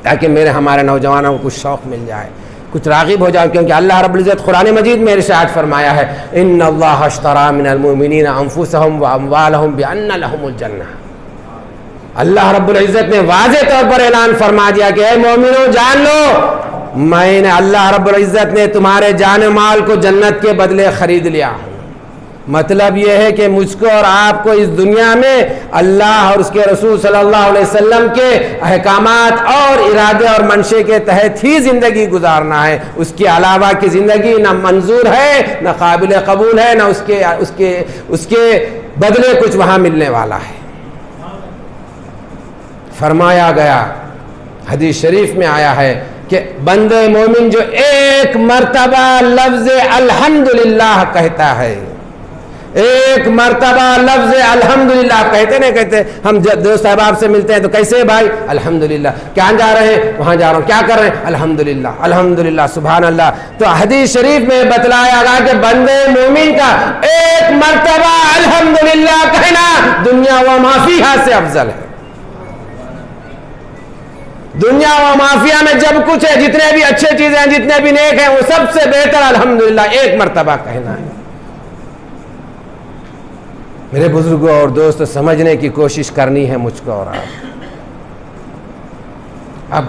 تاکہ ہمارے نوجوانوں کو کچھ شوق مل جائے، کچھ راغب ہو جائے. کیونکہ اللہ رب العزت قرآن مجید میں ارشاد فرمایا ہے ان اللہ اشتری من المؤمنین انفسهم واموالهم بان لهم الجنہ. اللہ رب العزت نے واضح طور پر اعلان فرما دیا کہ اے مومنوں جان لو، میں نے اللہ رب العزت نے تمہارے جان و مال کو جنت کے بدلے خرید لیا. مطلب یہ ہے کہ مجھ کو اور آپ کو اس دنیا میں اللہ اور اس کے رسول صلی اللہ علیہ وسلم کے احکامات اور ارادے اور منشے کے تحت ہی زندگی گزارنا ہے. اس کے علاوہ کی زندگی نہ منظور ہے، نہ قابل قبول ہے، نہ اس کے بدلے کچھ وہاں ملنے والا ہے. فرمایا گیا، حدیث شریف میں آیا ہے کہ بندے مومن جو ایک مرتبہ لفظ الحمدللہ کہتا ہے، ایک مرتبہ لفظ الحمدللہ کہتے نہیں کہتے؟ ہم دوست احباب سے ملتے ہیں تو کیسے بھائی؟ الحمدللہ. کہاں جا رہے ہیں؟ وہاں جا رہا ہوں. کیا کر رہے ہیں؟ الحمدللہ الحمدللہ سبحان اللہ. تو حدیث شریف میں بتلایا گیا کہ بندے مومن کا ایک مرتبہ الحمدللہ کہنا دنیا و ما فیہا سے افضل ہے. دنیا و مافیا میں جب کچھ ہے، جتنے بھی اچھے چیزیں ہیں، جتنے بھی نیک ہیں، وہ سب سے بہتر الحمدللہ ایک مرتبہ کہنا ہے. میرے بزرگوں اور دوستوں، سمجھنے کی کوشش کرنی ہے مجھ کو اور آپ. اب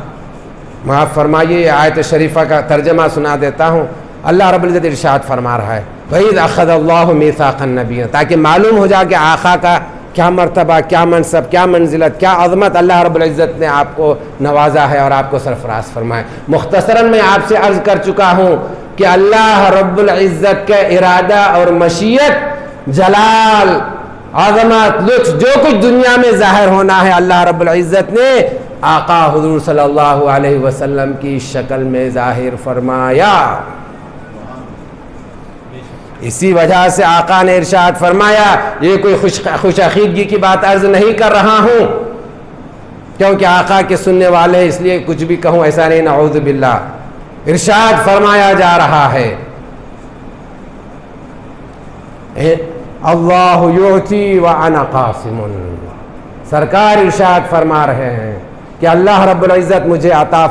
معاف فرمائیے آیت شریفہ کا ترجمہ سنا دیتا ہوں. اللہ رب العزت ارشاد فرما رہا ہے وَإِذْ أَخَذَ اللَّهُ مِيثَاقَ النَّبِيِّينَ، تاکہ معلوم ہو جائے کہ آقا کا کیا مرتبہ، کیا منصب، کیا منزلت، کیا عظمت اللہ رب العزت نے آپ کو نوازا ہے اور آپ کو سرفراز فرمائے۔ مختصراً میں آپ سے عرض کر چکا ہوں کہ اللہ رب العزت کا ارادہ اور مشیت، جلال، عظمت، لطف، جو کچھ دنیا میں ظاہر ہونا ہے اللہ رب العزت نے آقا حضور صلی اللہ علیہ وسلم کی شکل میں ظاہر فرمایا۔ اسی وجہ سے آقا نے ارشاد فرمایا، یہ کوئی خوش عقیدگی کی بات عرض نہیں کر رہا ہوں، کیونکہ آقا کے سننے والے اس لیے کچھ بھی کہوں ایسا نہیں، نعوذ باللہ۔ ارشاد فرمایا جا رہا ہے اللہ یعطی وانا قاسم، سرکار ارشاد فرما رہے ہیں کہ اللہ رب العزت مجھے عطا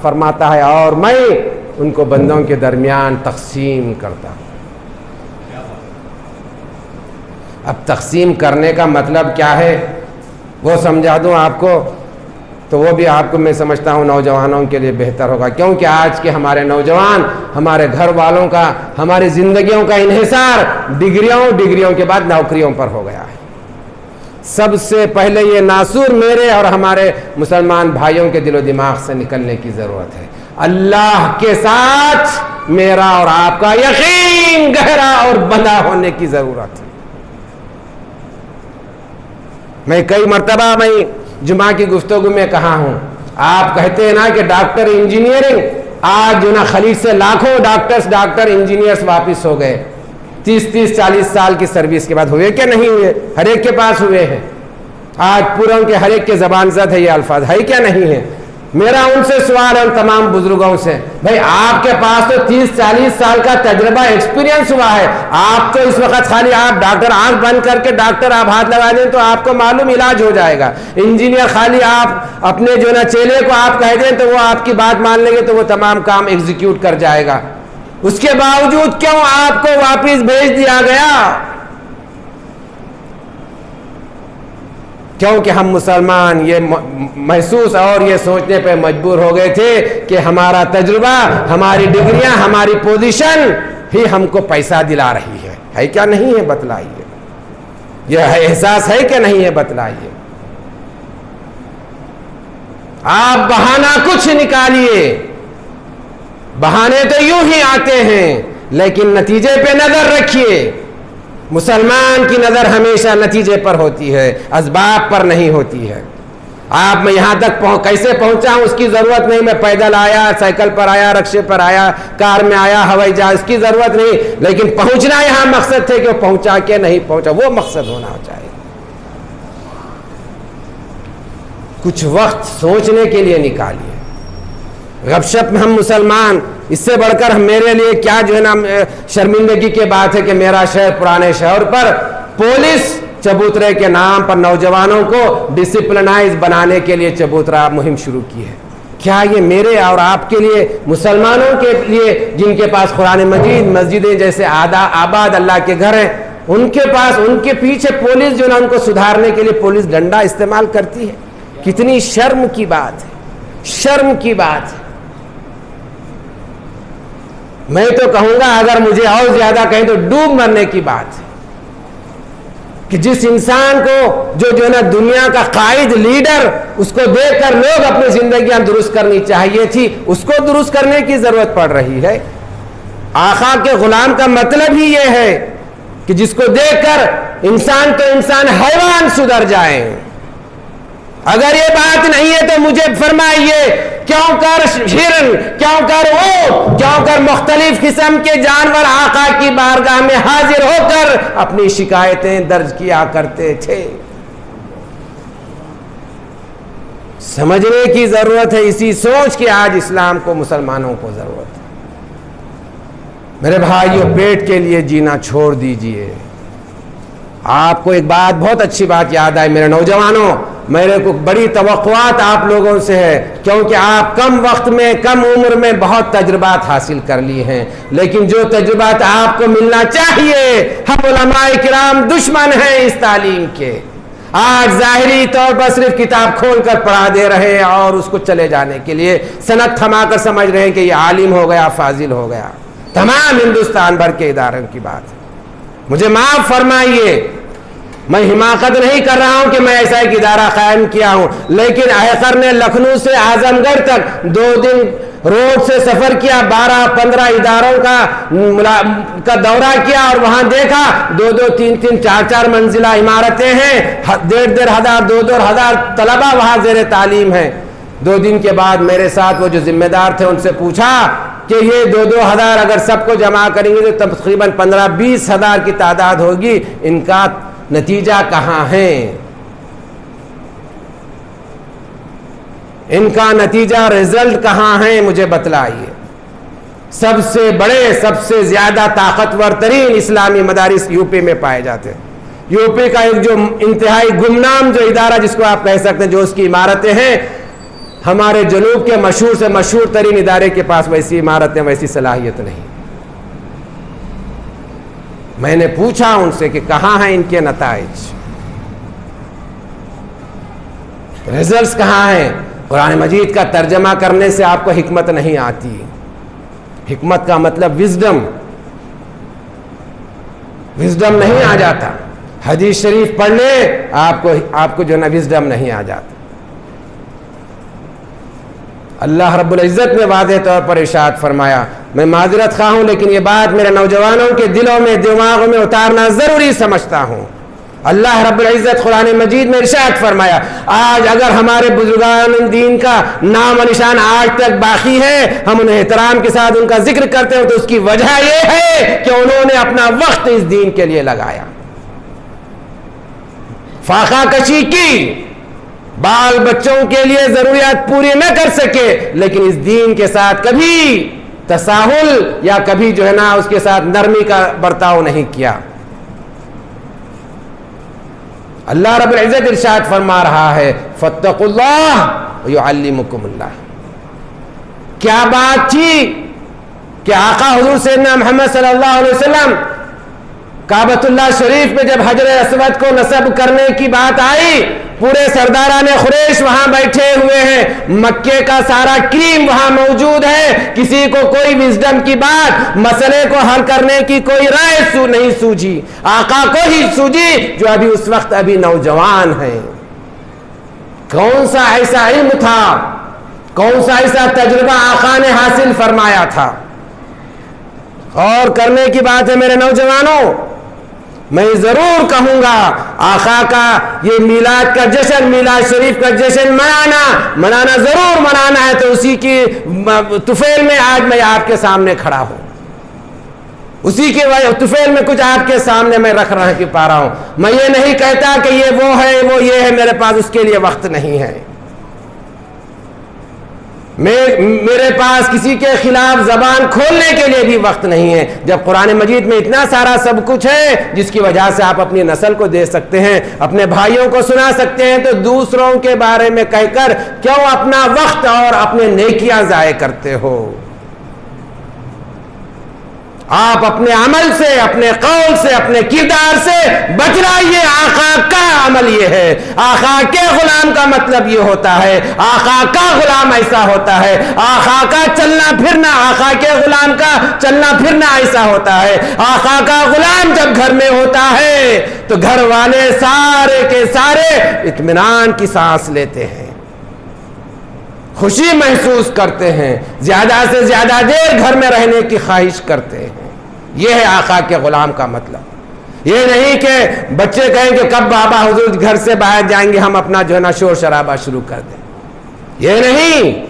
فرماتا ہے اور میں ان کو بندوں کے درمیان تقسیم کرتا ہوں۔ اب تقسیم کرنے کا مطلب کیا ہے وہ سمجھا دوں آپ کو، تو وہ بھی آپ کو میں سمجھتا ہوں نوجوانوں کے لیے بہتر ہوگا، کیونکہ آج کے ہمارے نوجوان، ہمارے گھر والوں کا، ہماری زندگیوں کا انحصار ڈگریوں کے بعد نوکریوں پر ہو گیا ہے۔ سب سے پہلے یہ ناسور میرے اور ہمارے مسلمان بھائیوں کے دل و دماغ سے نکلنے کی ضرورت ہے۔ اللہ کے ساتھ میرا اور آپ کا یقین گہرا اور بندہ ہونے کی ضرورت ہے۔ میں کئی مرتبہ میں جمعہ کی گفتگو میں کہا ہوں، آپ کہتے ہیں نا کہ ڈاکٹر انجینئرنگ، آج جو نا خلیج سے لاکھوں ڈاکٹر انجینئرز واپس ہو گئے 30-40 سال کی سروس کے بعد۔ ہوئے کہ نہیں ہوئے؟ ہر ایک کے پاس ہوئے ہیں، آج پوروں کے ہر ایک کے زبان زد ہے یہ الفاظ، ہے کیا نہیں ہے؟ میرا ان سے سوال ہے، ان تمام بزرگوں سے، بھائی آپ کے پاس تو 30-40 سال کا تجربہ ایکسپیرینس ہوا ہے، آپ تو اس وقت خالی آپ ڈاکٹر آنکھ بند کر کے ڈاکٹر آپ ہاتھ لگا دیں تو آپ کو معلوم علاج ہو جائے گا۔ انجینئر خالی آپ اپنے جو نا چیلے کو آپ کہہ دیں تو وہ آپ کی بات مان لیں گے تو وہ تمام کام ایگزیکیوٹ کر جائے گا۔ اس کے باوجود کیوں آپ کو واپس بھیج دیا گیا؟ کیونکہ ہم مسلمان یہ محسوس اور یہ سوچنے پہ مجبور ہو گئے تھے کہ ہمارا تجربہ، ہماری ڈگریاں، ہماری پوزیشن ہی ہم کو پیسہ دلا رہی ہے کیا نہیں ہے؟ بتلائیے، یہ احساس ہے کہ نہیں ہے؟ بتلائیے۔ آپ بہانہ کچھ نکالیے، بہانے تو یوں ہی آتے ہیں، لیکن نتیجے پہ نظر رکھیے۔ مسلمان کی نظر ہمیشہ نتیجے پر ہوتی ہے، اسباب پر نہیں ہوتی ہے۔ آپ میں یہاں تک کیسے پہنچا ہوں اس کی ضرورت نہیں، میں پیدل آیا، سائیکل پر آیا، رکشے پر آیا، کار میں آیا، ہوائی جہاز، اس کی ضرورت نہیں، لیکن پہنچنا یہاں مقصد تھے کہ وہ پہنچا کہ نہیں پہنچا، وہ مقصد ہونا چاہیے۔ کچھ وقت سوچنے کے لیے نکالیے۔ گپ شپ میں ہم مسلمان، اس سے بڑھ کر میرے لیے کیا جو ہے نا شرمندگی کی بات ہے کہ میرا شہر، پرانے شہر پر پولیس چبوترے کے نام پر نوجوانوں کو ڈسپلنائز بنانے کے لیے چبوترا مہم شروع کی ہے۔ کیا یہ میرے اور آپ کے لیے، مسلمانوں کے لیے جن کے پاس قرآن مجید، مسجدیں جیسے آباد اللہ کے گھر ہیں، ان کے پاس، ان کے پیچھے پولیس جو ہے ان کو سدھارنے کے لیے پولیس ڈنڈا استعمال کرتی ہے؟ کتنی شرم کی بات ہے، شرم کی بات ہے۔ میں تو کہوں گا اگر مجھے اور زیادہ کہیں تو ڈوب مرنے کی بات ہے کہ جس انسان کو جو ہے نا دنیا کا قائد، لیڈر، اس کو دیکھ کر لوگ اپنی زندگیاں درست کرنی چاہیے تھی، اس کو درست کرنے کی ضرورت پڑ رہی ہے۔ آقا کے غلام کا مطلب ہی یہ ہے کہ جس کو دیکھ کر انسان تو انسان، حیوان سدھر جائیں۔ اگر یہ بات نہیں ہے تو مجھے فرمائیے، کیوں کر ہرن، کیوں کر اونٹ، کیوں کر مختلف قسم کے جانور آقا کی بارگاہ میں حاضر ہو کر اپنی شکایتیں درج کیا کرتے تھے؟ سمجھنے کی ضرورت ہے، اسی سوچ کے آج اسلام کو، مسلمانوں کو ضرورت ہے۔ میرے بھائیوں، پیٹ کے لیے جینا چھوڑ دیجئے۔ آپ کو ایک بات، بہت اچھی بات یاد آئی میرے نوجوانوں، میرے کو بڑی توقعات آپ لوگوں سے ہے، کیونکہ آپ کم وقت میں، کم عمر میں بہت تجربات حاصل کر لی ہیں، لیکن جو تجربات آپ کو ملنا چاہیے، ہم علماء کرام دشمن ہیں اس تعلیم کے۔ آج ظاہری طور پر صرف کتاب کھول کر پڑھا دے رہے ہیں اور اس کو چلے جانے کے لیے سند تھما کر سمجھ رہے ہیں کہ یہ عالم ہو گیا، فاضل ہو گیا۔ تمام ہندوستان بھر کے اداروں کی بات ہے. مجھے معاف فرمائیے، میں حماقت نہیں کر رہا ہوں کہ میں ایسا ایک ادارہ قائم کیا ہوں، لیکن آخر نے لکھنؤ سے اعظم گڑھ تک 2 دن روڈ سے سفر کیا، 12-15 اداروں کا دورہ کیا اور وہاں دیکھا 2-2, 3-3, 4-4 منزلہ عمارتیں ہیں، 1,500, 2,000 طلبہ وہاں زیر تعلیم ہیں. 2 دن کے بعد میرے ساتھ وہ جو ذمہ دار تھے ان سے پوچھا کہ یہ 2,000 اگر سب کو جمع کریں گے تو تقریباً 15-20 ہزار کی تعداد ہوگی، ان کا نتیجہ کہاں ہے؟ ان کا نتیجہ رزلٹ کہاں ہے؟ مجھے بتلائیے. سب سے بڑے، سب سے زیادہ طاقتور ترین اسلامی مدارس یو پی میں پائے جاتے ہیں. یو پی کا ایک جو انتہائی گمنام جو ادارہ جس کو آپ کہہ سکتے ہیں، جو اس کی عمارتیں ہیں، ہمارے جنوب کے مشہور سے مشہور ترین ادارے کے پاس ویسی عمارتیں، ویسی صلاحیت نہیں. میں نے پوچھا ان سے کہ کہاں ہیں ان کے نتائج، ریزلٹس کہاں ہیں؟ قرآن مجید کا ترجمہ کرنے سے آپ کو حکمت نہیں آتی. حکمت کا مطلب وزڈم نہیں آ جاتا. حدیث شریف پڑھ لے آپ کو جو نا وزڈم نہیں آ جاتا. اللہ رب العزت نے واضح طور پر ارشاد فرمایا، میں معذرت خواہ ہوں لیکن یہ بات میرے نوجوانوں کے دلوں میں، دماغوں میں اتارنا ضروری سمجھتا ہوں. اللہ رب العزت قرآن مجید میں ارشاد فرمایا، آج اگر ہمارے بزرگان دین کا نام و نشان آج تک باقی ہے، ہم انہیں احترام کے ساتھ ان کا ذکر کرتے ہیں، تو اس کی وجہ یہ ہے کہ انہوں نے اپنا وقت اس دین کے لیے لگایا، فاقہ کشی کی، بال بچوں کے لیے ضروریات پوری نہ کر سکے، لیکن اس دین کے ساتھ کبھی تساہل یا کبھی جو ہے نا اس کے ساتھ نرمی کا برتاؤ نہیں کیا. اللہ رب العزت ارشاد فرما رہا ہے، فاتقوا اللہ ویعلمکم اللہ. کیا بات تھی کہ آقا حضور سیدنا محمد صلی اللہ علیہ وسلم کعبۃ اللہ شریف میں جب حجر اسود کو نصب کرنے کی بات آئی، پورے سرداران قریش وہاں بیٹھے ہوئے ہیں، مکے کا سارا کریم وہاں موجود ہے، کسی کو کوئی وزڈم کی بات، مسئلے کو حل کرنے کی کوئی رائے نہیں سوجھی، آقا کو ہی سوجھی جو ابھی اس وقت ابھی نوجوان ہیں. کون سا ایسا علم تھا، کون سا ایسا تجربہ آقا نے حاصل فرمایا تھا؟ اور کرنے کی بات ہے میرے نوجوانوں، میں ضرور کہوں گا آقا کا یہ میلاد کا جشن، میلاد شریف کا جشن منانا ضرور منانا ہے، تو اسی کی طفیل میں آج میں آپ کے سامنے کھڑا ہوں، اسی کے طفیل میں کچھ آپ کے سامنے میں رکھ پا رہا ہوں. میں یہ نہیں کہتا کہ یہ وہ ہے وہ یہ ہے، میرے پاس اس کے لیے وقت نہیں ہے، میرے پاس کسی کے خلاف زبان کھولنے کے لیے بھی وقت نہیں ہے. جب قرآن مجید میں اتنا سارا سب کچھ ہے جس کی وجہ سے آپ اپنی نسل کو دے سکتے ہیں، اپنے بھائیوں کو سنا سکتے ہیں، تو دوسروں کے بارے میں کہہ کر کیوں اپنا وقت اور اپنے نیکیاں ضائع کرتے ہو؟ آپ اپنے عمل سے، اپنے قول سے، اپنے کردار سے بچلائیے. آقا کا عمل یہ ہے، آقا کے غلام کا مطلب یہ ہوتا ہے، آقا کا غلام ایسا ہوتا ہے، آقا کا چلنا پھرنا، آقا کے غلام کا چلنا پھرنا ایسا ہوتا ہے. آقا کا غلام جب گھر میں ہوتا ہے تو گھر والے سارے کے سارے اطمینان کی سانس لیتے ہیں، خوشی محسوس کرتے ہیں، زیادہ سے زیادہ دیر گھر میں رہنے کی خواہش کرتے ہیں. یہ ہے آقا کے غلام کا مطلب. یہ نہیں کہ بچے کہیں کہ کب بابا حضور گھر سے باہر جائیں گے، ہم اپنا جو ہے نا شور شرابہ شروع کر دیں. یہ نہیں،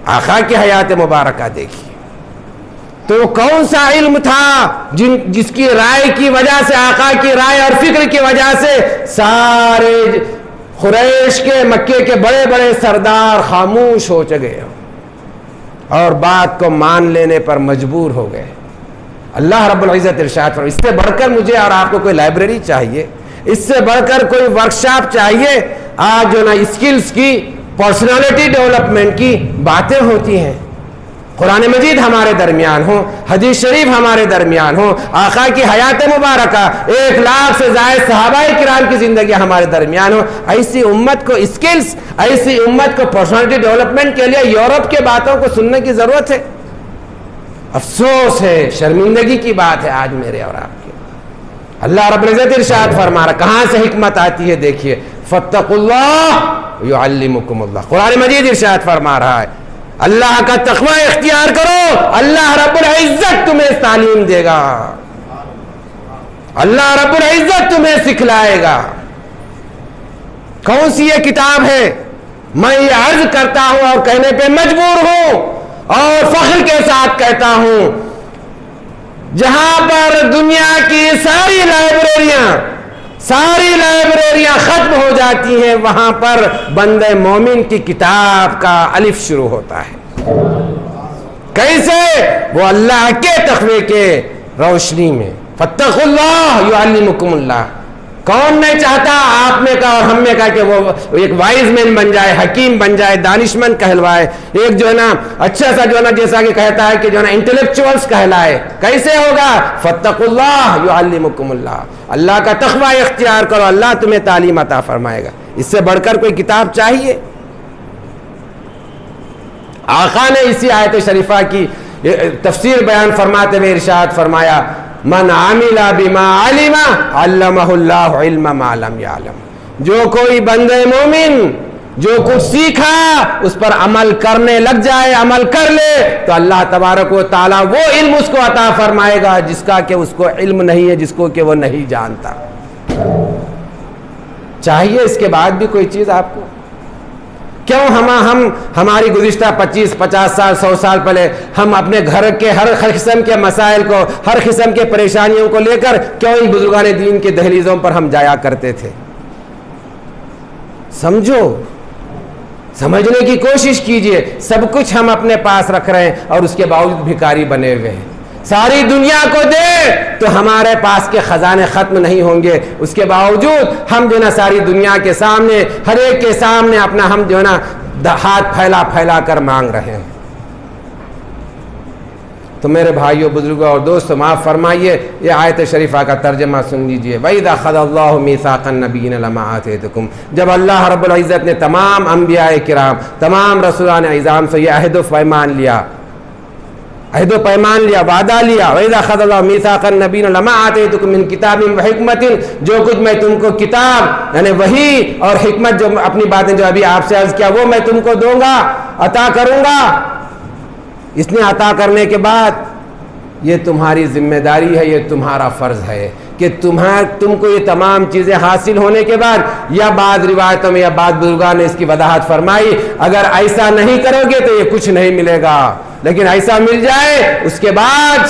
آقا کی حیات مبارکہ دیکھیے. تو کون سا علم تھا جس کی رائے کی وجہ سے، آقا کی رائے اور فکر کی وجہ سے سارے قریش کے، مکے کے بڑے بڑے سردار خاموش ہو چکے اور بات کو مان لینے پر مجبور ہو گئے. اللہ رب العزت ارشاد فرمایا، اس سے بڑھ کر مجھے اور آپ کو کوئی لائبریری چاہیے، اس سے بڑھ کر کوئی ورکشاپ چاہیے؟ آج جو نا اسکلز کی، پرسنالٹی ڈیولپمنٹ کی باتیں ہوتی ہیں. قرآن مجید ہمارے درمیان ہو، حدیث شریف ہمارے درمیان ہو، آقا کی حیات مبارکہ، 1 لاکھ سے زائد صحابہ کرام کی زندگی ہمارے درمیان ہو. ایسی امت کو اسکلز، ایسی امت کو پرسنالٹی ڈیولپمنٹ کے لیے یورپ کے باتوں کو سننے کی ضرورت ہے. افسوس ہے، شرمندگی کی بات ہے آج میرے اور آپ کے. اللہ رب العزت ارشاد فرما رہا، کہاں سے حکمت آتی ہے دیکھیے، فاتقوا اللہ یعلمکم اللہ. قرآن مجید ارشاد فرما رہا ہے اللہ کا تقوی اختیار کرو، اللہ رب العزت تمہیں تعلیم دے گا، اللہ رب العزت تمہیں سکھلائے گا. کون سی یہ کتاب ہے؟ میں یہ عرض کرتا ہوں اور کہنے پہ مجبور ہوں اور فخر کے ساتھ کہتا ہوں، جہاں پر دنیا کی ساری لائبریریاں ختم ہو جاتی ہیں، وہاں پر بندے مومن کی کتاب کا الف شروع ہوتا ہے. کیسے؟ وہ اللہ کے تقوی کے روشنی میں. فاتقوا اللہ یعلمکم اللہ. کون نہیں چاہتا آپ میں کا اور ہم میں کا کہ وہ ایک وائز مین بن جائے، حکیم بن جائے، دانشمند کہلوائے، ایک جو ہے نا اچھا سا جو ہے نا جیسا کہ کہتا ہے کہ جو ہے نا انٹلیکچوئلز کہلائے. کیسے ہوگا؟ فاتقوا اللہ یعلمکم اللہ. اللہ کا تقوی اختیار کرو، اللہ تمہیں تعلیم عطا فرمائے گا. اس سے بڑھ کر کوئی کتاب چاہیے؟ آقا نے اسی آیت شریفہ کی تفسیر بیان فرماتے ہوئے ارشاد فرمایا، من عمل بما علم علمہ اللہ علم ما لم یعلم. جو کوئی بندے مومن جو کچھ سیکھا اس پر عمل کرنے لگ جائے، عمل کر لے، تو اللہ تبارک و تعالیٰ وہ علم اس کو عطا فرمائے گا جس کا کہ اس کو علم نہیں ہے، جس کو کہ وہ نہیں جانتا. چاہیے اس کے بعد بھی کوئی چیز آپ کو؟ کیوں ہماری گزشتہ 25-50 سال 100 سال پہلے ہم اپنے گھر کے ہر قسم کے مسائل کو، ہر قسم کے پریشانیوں کو لے کر کیوں ان بزرگان دین کے دہلیزوں پر ہم جایا کرتے تھے؟ سمجھو، سمجھنے کی کوشش کیجئے. سب کچھ ہم اپنے پاس رکھ رہے ہیں اور اس کے باوجود بھکاری بنے ہوئے ہیں. ساری دنیا کو دے تو ہمارے پاس کے خزانے ختم نہیں ہوں گے، اس کے باوجود ہم جو ہے نا ساری دنیا کے سامنے، ہر ایک کے سامنے اپنا ہم جو ہے نا ہاتھ پھیلا پھیلا کر مانگ رہے ہیں. تو میرے بھائیوں، بزرگوں اور دوستوں، معاف فرمائیے، یہ آیت شریفہ کا ترجمہ سن لیجئے. وَإِذَا أَخَذَ اللَّهُ مِيثَاقَ النَّبِيِّينَ لَمَا آتَيْتُكُمْ. جب اللہ رب العزت نے تمام انبیاء کرام، تمام رسولان اعظام سے یہ عہد و پیمان لیا، وعدہ لیا. وَإِذَا أَخَذَ اللَّهُ مِيثَاقَ النَّبِيِّينَ لَمَا آتَيْتُكُم مِّن كِتَابٍ وَحِكْمَةٍ. جو کچھ میں تم کو کتاب یعنی وحی اور حکمت، جو اپنی باتیں جو ابھی آپ سے عرض کیا، وہ میں تم کو دوں گا، عطا کروں گا. اس نے عطا کرنے کے بعد یہ تمہاری ذمہ داری ہے، یہ تمہارا فرض ہے کہ تم کو یہ تمام چیزیں حاصل ہونے کے بعد، یا بعض روایتوں میں یا بعض بزرگان نے اس کی وضاحت فرمائی، اگر ایسا نہیں کرو گے تو یہ کچھ نہیں ملے گا، لیکن ایسا مل جائے اس کے بعد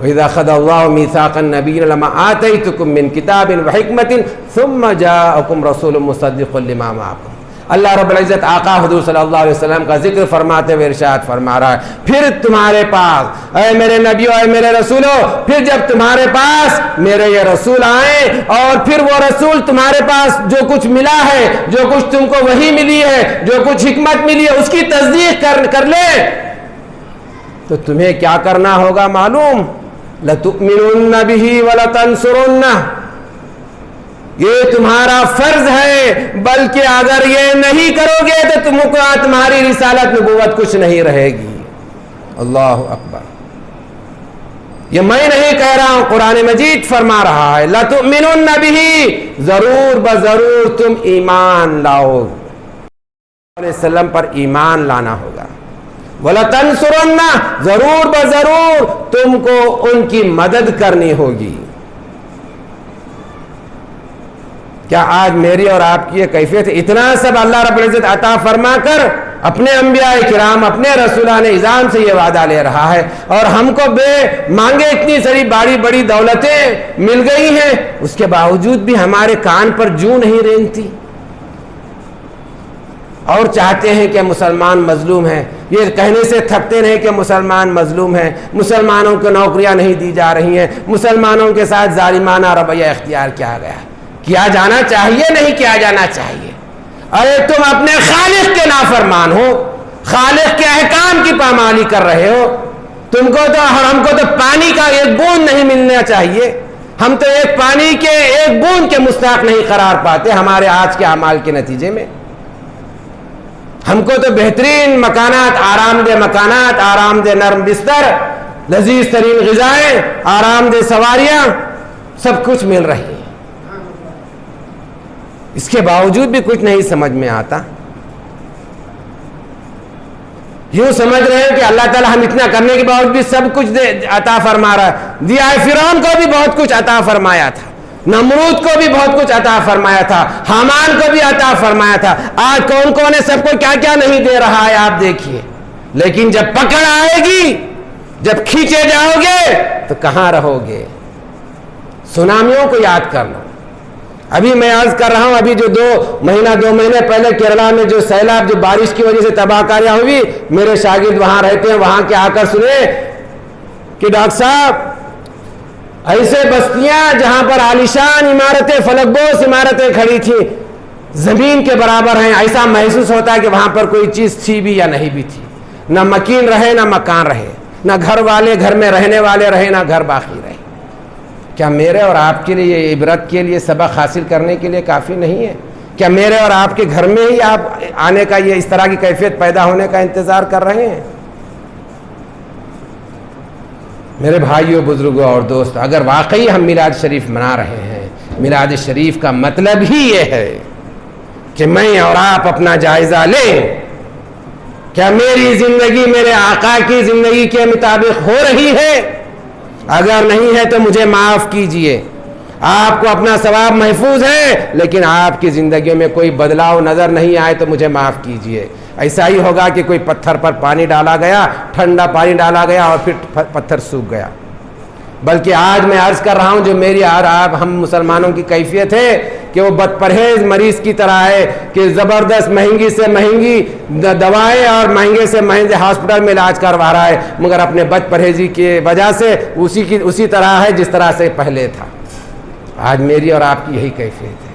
وَإِذَا أَخَذَ اللَّهُ مِيثَاقَ النَّبِيِّينَ لَمَا آتَيْتُكُم مِّن كِتَابٍ وَحِكْمَةٍ ثُمَّ جَاءَكُمْ رَسُولٌ مُصَدِّقٌ لِّمَا مَعَكُمْ. اللہ رب العزت آقا حضور صلی اللہ علیہ وسلم کا ذکر فرماتے ہوئے ارشاد فرما رہا ہے، پھر تمہارے پاس اے میرے نبیوں، اے میرے رسولوں، پھر جب تمہارے پاس میرے یہ رسول آئیں اور پھر وہ رسول تمہارے پاس جو کچھ ملا ہے، جو کچھ تم کو وحی ملی ہے، جو کچھ حکمت ملی ہے، اس کی تصدیق کر لے، تو تمہیں کیا کرنا ہوگا معلوم؟ لَتُؤْمِنُنَّ بِهِ وَلَتَنْصُرُنَّهُ. یہ تمہارا فرض ہے، بلکہ اگر یہ نہیں کرو گے تو تم کو تمہاری رسالت نبوت کچھ نہیں رہے گی. اللہ اکبر. یہ میں نہیں کہہ رہا ہوں، قرآن مجید فرما رہا ہے لَتُؤْمِنُنَّ بِهِ. ضرور بضرور تم ایمان لاؤ، علیہ السلام پر ایمان لانا ہوگا. وَلَتَنْصُرُنَّهُ. ضرور بضرور تم کو ان کی مدد کرنی ہوگی. کیا آج میری اور آپ کی یہ کیفیت ہے؟ اتنا سب اللہ رب العزت عطا فرما کر اپنے انبیاء کرام، اپنے رسولان اعظام سے یہ وعدہ لے رہا ہے، اور ہم کو بے مانگے اتنی ساری بڑی دولتیں مل گئی ہیں، اس کے باوجود بھی ہمارے کان پر جوں نہیں رینگتی، اور چاہتے ہیں کہ مسلمان مظلوم ہیں. یہ کہنے سے تھکتے نہیں کہ مسلمان مظلوم ہیں، مسلمانوں کو نوکریاں نہیں دی جا رہی ہیں، مسلمانوں کے ساتھ ظالمانہ رویہ اختیار کیا گیا. کیا جانا چاہیے؟ نہیں کیا جانا چاہیے. ارے تم اپنے خالق کے نافرمان ہو، خالق کے احکام کی پامالی کر رہے ہو. ہم کو تو پانی کا ایک بوند نہیں ملنا چاہیے. ہم تو ایک پانی کے ایک بوند کے مستحق نہیں قرار پاتے ہمارے آج کے اعمال کے نتیجے میں. ہم کو تو بہترین مکانات، آرام دہ نرم بستر، لذیذ ترین غذائیں، آرام دہ سواریاں، سب کچھ مل رہی ہے، اس کے باوجود بھی کچھ نہیں سمجھ میں آتا. یوں سمجھ رہے ہیں کہ اللہ تعالیٰ ہم اتنا کرنے کے باوجود بھی سب کچھ عطا فرما رہا ہے. دیا ہے، فرعون کو بھی بہت کچھ عطا فرمایا تھا، نمرود کو بھی بہت کچھ عطا فرمایا تھا، حامان کو بھی عطا فرمایا تھا. آج کون کون ہے سب کو کیا کیا نہیں دے رہا ہے آپ دیکھیے. لیکن جب پکڑ آئے گی، جب کھینچے جاؤ گے تو کہاں رہو گے؟ سونامیوں کو یاد کر لو. ابھی میں عرض کر رہا ہوں، ابھی جو 2 مہینے پہلے کیرلا میں جو سیلاب، جو بارش کی وجہ سے تباہ کاریاں ہوئی، میرے شاگرد وہاں رہتے ہیں، وہاں کے آ کر سنے کہ ڈاکٹر صاحب ایسے بستیاں جہاں پر عالیشان عمارتیں، فلک بوس عمارتیں کھڑی تھیں، زمین کے برابر ہیں. ایسا محسوس ہوتا ہے کہ وہاں پر کوئی چیز تھی بھی یا نہیں بھی تھی. نہ مکین رہے، نہ مکان رہے، نہ گھر والے گھر میں رہنے والے رہے، نہ گھر باقی رہے. کیا میرے اور آپ کے لیے یہ عبرت کے لیے، سبق حاصل کرنے کے لیے کافی نہیں ہے؟ کیا میرے اور آپ کے گھر میں ہی آپ آنے کا، یہ اس طرح کی کیفیت پیدا ہونے کا انتظار کر رہے ہیں؟ میرے بھائیوں، بزرگوں اور دوستوں، اگر واقعی ہم میلاد شریف منا رہے ہیں، میلاد شریف کا مطلب ہی یہ ہے کہ میں اور آپ اپنا جائزہ لیں. کیا میری زندگی میرے آقا کی زندگی کے مطابق ہو رہی ہے؟ اگر نہیں ہے تو مجھے معاف کیجئے. آپ کو اپنا ثواب محفوظ ہے، لیکن آپ کی زندگیوں میں کوئی بدلاؤ نظر نہیں آئے تو مجھے معاف کیجئے. ایسا ہی ہوگا کہ کوئی پتھر پر پانی ڈالا گیا، ٹھنڈا پانی ڈالا گیا اور پھر پتھر سوکھ گیا. بلکہ آج میں عرض کر رہا ہوں، جو میری اور آپ ہم مسلمانوں کی کیفیت ہے کہ وہ بد پرہیز مریض کی طرح ہے کہ زبردست مہنگی سے مہنگی دوائیں اور مہنگے سے مہنگے ہاسپٹل میں علاج کروا رہا ہے، مگر اپنے بد پرہیزی کی وجہ سے اسی طرح ہے جس طرح سے پہلے تھا. آج میری اور آپ کی یہی کیفیت ہے.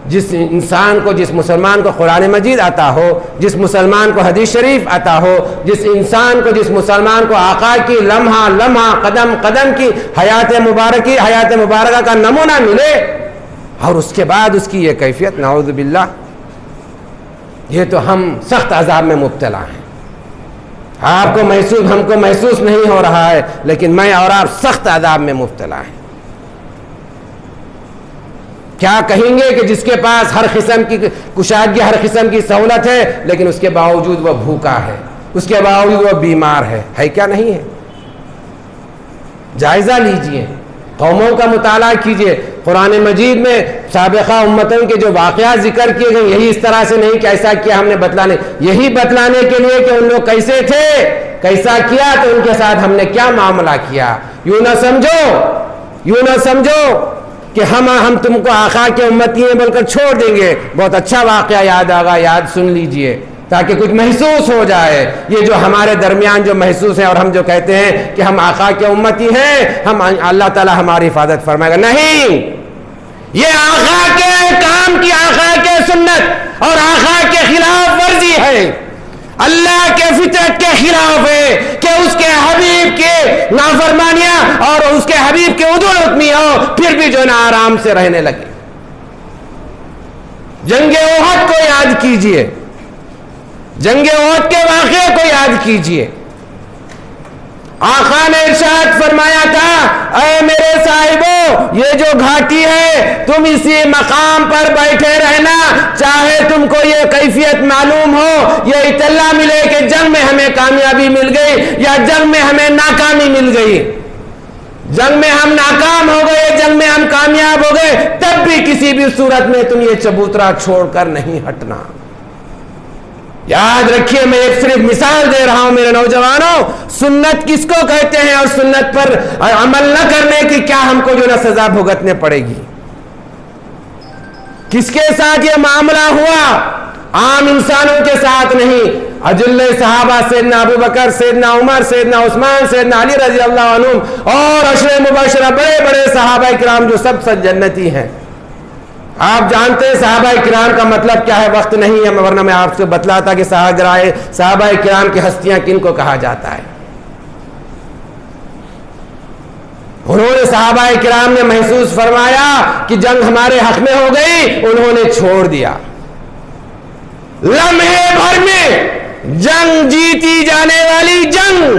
جس انسان کو، جس مسلمان کو قرآن مجید عطا ہو، جس مسلمان کو حدیث شریف عطا ہو، جس انسان کو، جس مسلمان کو آقا کی لمحہ لمحہ، قدم قدم کی حیات مبارکہ کا نمونہ ملے، اور اس کے بعد اس کی یہ کیفیت، نعوذ باللہ، یہ تو ہم سخت عذاب میں مبتلا ہیں. آپ کو محسوس، ہم کو محسوس نہیں ہو رہا ہے، لیکن میں اور آپ سخت عذاب میں مبتلا ہیں. کیا کہیں گے کہ جس کے پاس ہر قسم کی کشادگی، ہر قسم کی سہولت ہے، لیکن اس کے باوجود وہ بھوکا ہے، اس کے باوجود وہ بیمار ہے کیا نہیں ہے؟ جائزہ لیجئے، قوموں کا مطالعہ کیجئے. قرآن مجید میں سابقہ امتوں کے جو واقعات ذکر کیے گئے، یہی اس طرح سے نہیں کہ ایسا کیا ہم نے بتلانے، یہی بتلانے کے لیے کہ ان لوگ کیسے تھے، کیسا کیا، تو ان کے ساتھ ہم نے کیا معاملہ کیا. یوں نہ سمجھو کہ ہم تم کو آقا کے امتی ہیں بول کر چھوڑ دیں گے. بہت اچھا واقعہ یاد آگا، یاد سن لیجئے تاکہ کچھ محسوس ہو جائے. یہ جو ہمارے درمیان جو محسوس ہے، اور ہم جو کہتے ہیں کہ ہم آقا کے امتی ہیں، ہم اللہ تعالی ہماری حفاظت فرمائے گا. نہیں، یہ آقا کے کام کی، آقا کے سنت اور آقا کے خلاف ورزی ہے، اللہ کے فطرت کے خلاف ہے کہ اس کے حبیب کے نافرمانیاں اور اس کے حبیب کے عدول حکمی ہو، پھر بھی جو نا آرام سے رہنے لگے. جنگ احد کو یاد کیجئے، جنگ احد کے واقعے کو یاد کیجئے. آقا نے ارشاد فرمایا تھا، اے میرے صاحبوں، یہ جو گھاٹی ہے تم اسی مقام پر بیٹھے رہنا، چاہے تم کو یہ کیفیت معلوم ہو، یہ اطلاع ملے کہ جنگ میں ہمیں کامیابی مل گئی یا جنگ میں ہمیں ناکامی مل گئی. جنگ میں ہم ناکام ہو گئے، جنگ میں ہم کامیاب ہو گئے، تب بھی کسی بھی صورت میں تم یہ چبوترا چھوڑ کر نہیں ہٹنا. یاد رکھیے، میں ایک صرف مثال دے رہا ہوں میرے نوجوانوں. سنت کس کو کہتے ہیں، اور سنت پر عمل نہ کرنے کی کیا ہم کو جو نا سزا بھگتنے پڑے گی. کس کے ساتھ یہ معاملہ ہوا؟ عام انسانوں کے ساتھ نہیں. اجل صحابہ سیدنا ابو بکر، سیدنا عمر، سیدنا عثمان، سیدنا علی رضی اللہ عنہم، اور عشرہ مبشرہ، بڑے بڑے صحابہ کرام جو سب جنتی ہیں. آپ جانتے ہیں صحابہ کرام کا مطلب کیا ہے، وقت نہیں ہے ورنہ میں آپ سے بتلاتا کہ صحابہ کرام کی ہستیاں کن کو کہا جاتا ہے. انہوں نے، صحابہ کرام نے محسوس فرمایا کہ جنگ ہمارے حق میں ہو گئی، انہوں نے چھوڑ دیا. لمحے بھر میں جنگ جیتی جانے والی جنگ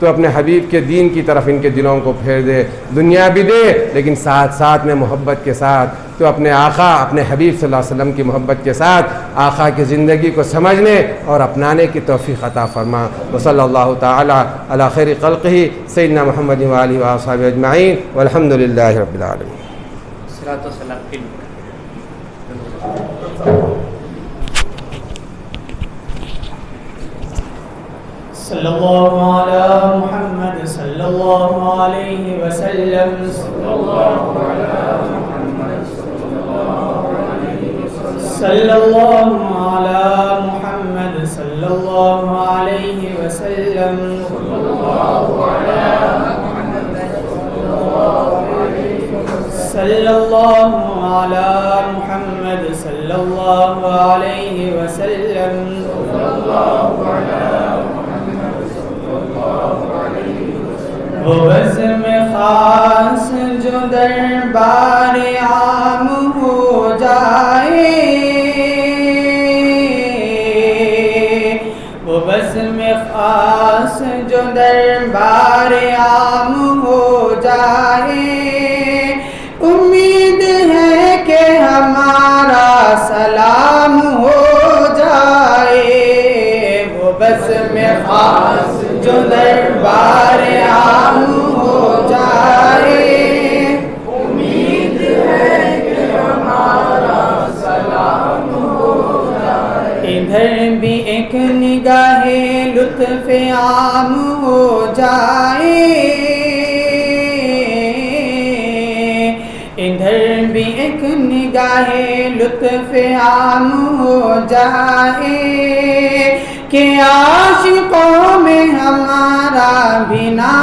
تو اپنے حبیب کے دین کی طرف ان کے دلوں کو پھیر دے، دنیا بھی دے لیکن ساتھ ساتھ میں محبت کے ساتھ تو اپنے آقا اپنے حبیب صلی اللہ علیہ وسلم کی محبت کے ساتھ آقا کی زندگی کو سمجھنے اور اپنانے کی توفیق عطا فرما۔ وصلی اللہ تعالی علی خیر خلقہ سیدنا محمد و آلہ و اصحابہ اجمعین والحمد للہ رب العالمین۔ صلاۃ و سلام کے لیے صلی اللہ علی محمد صلی اللہ علیہ وسلم صلی اللہ علی محمد صلی اللہ علیہ وسلم صلی اللہ علی محمد صلی اللہ علیہ وسلم صلی اللہ علی محمد صلی اللہ علی محمد صلی اللہ علیہ وسلم صلی اللہ علی وہ بزم خاص جو دربار عام ہو جائے، وہ بزم خاص جو دربار عام ہو جائے، امید ہے کہ ہمارا سلام ہو جائے، وہ بزم خاص جو دربار عام ہو جائے، امید ہے کہ ہمارا سلام ہو جائے، ادھر بھی ایک نگاہ لطف عام ہو جائے، ادھر بھی ایک نگاہ لطف عام ہو جائے، کہ عاشقوں میں ہمارا بھی نام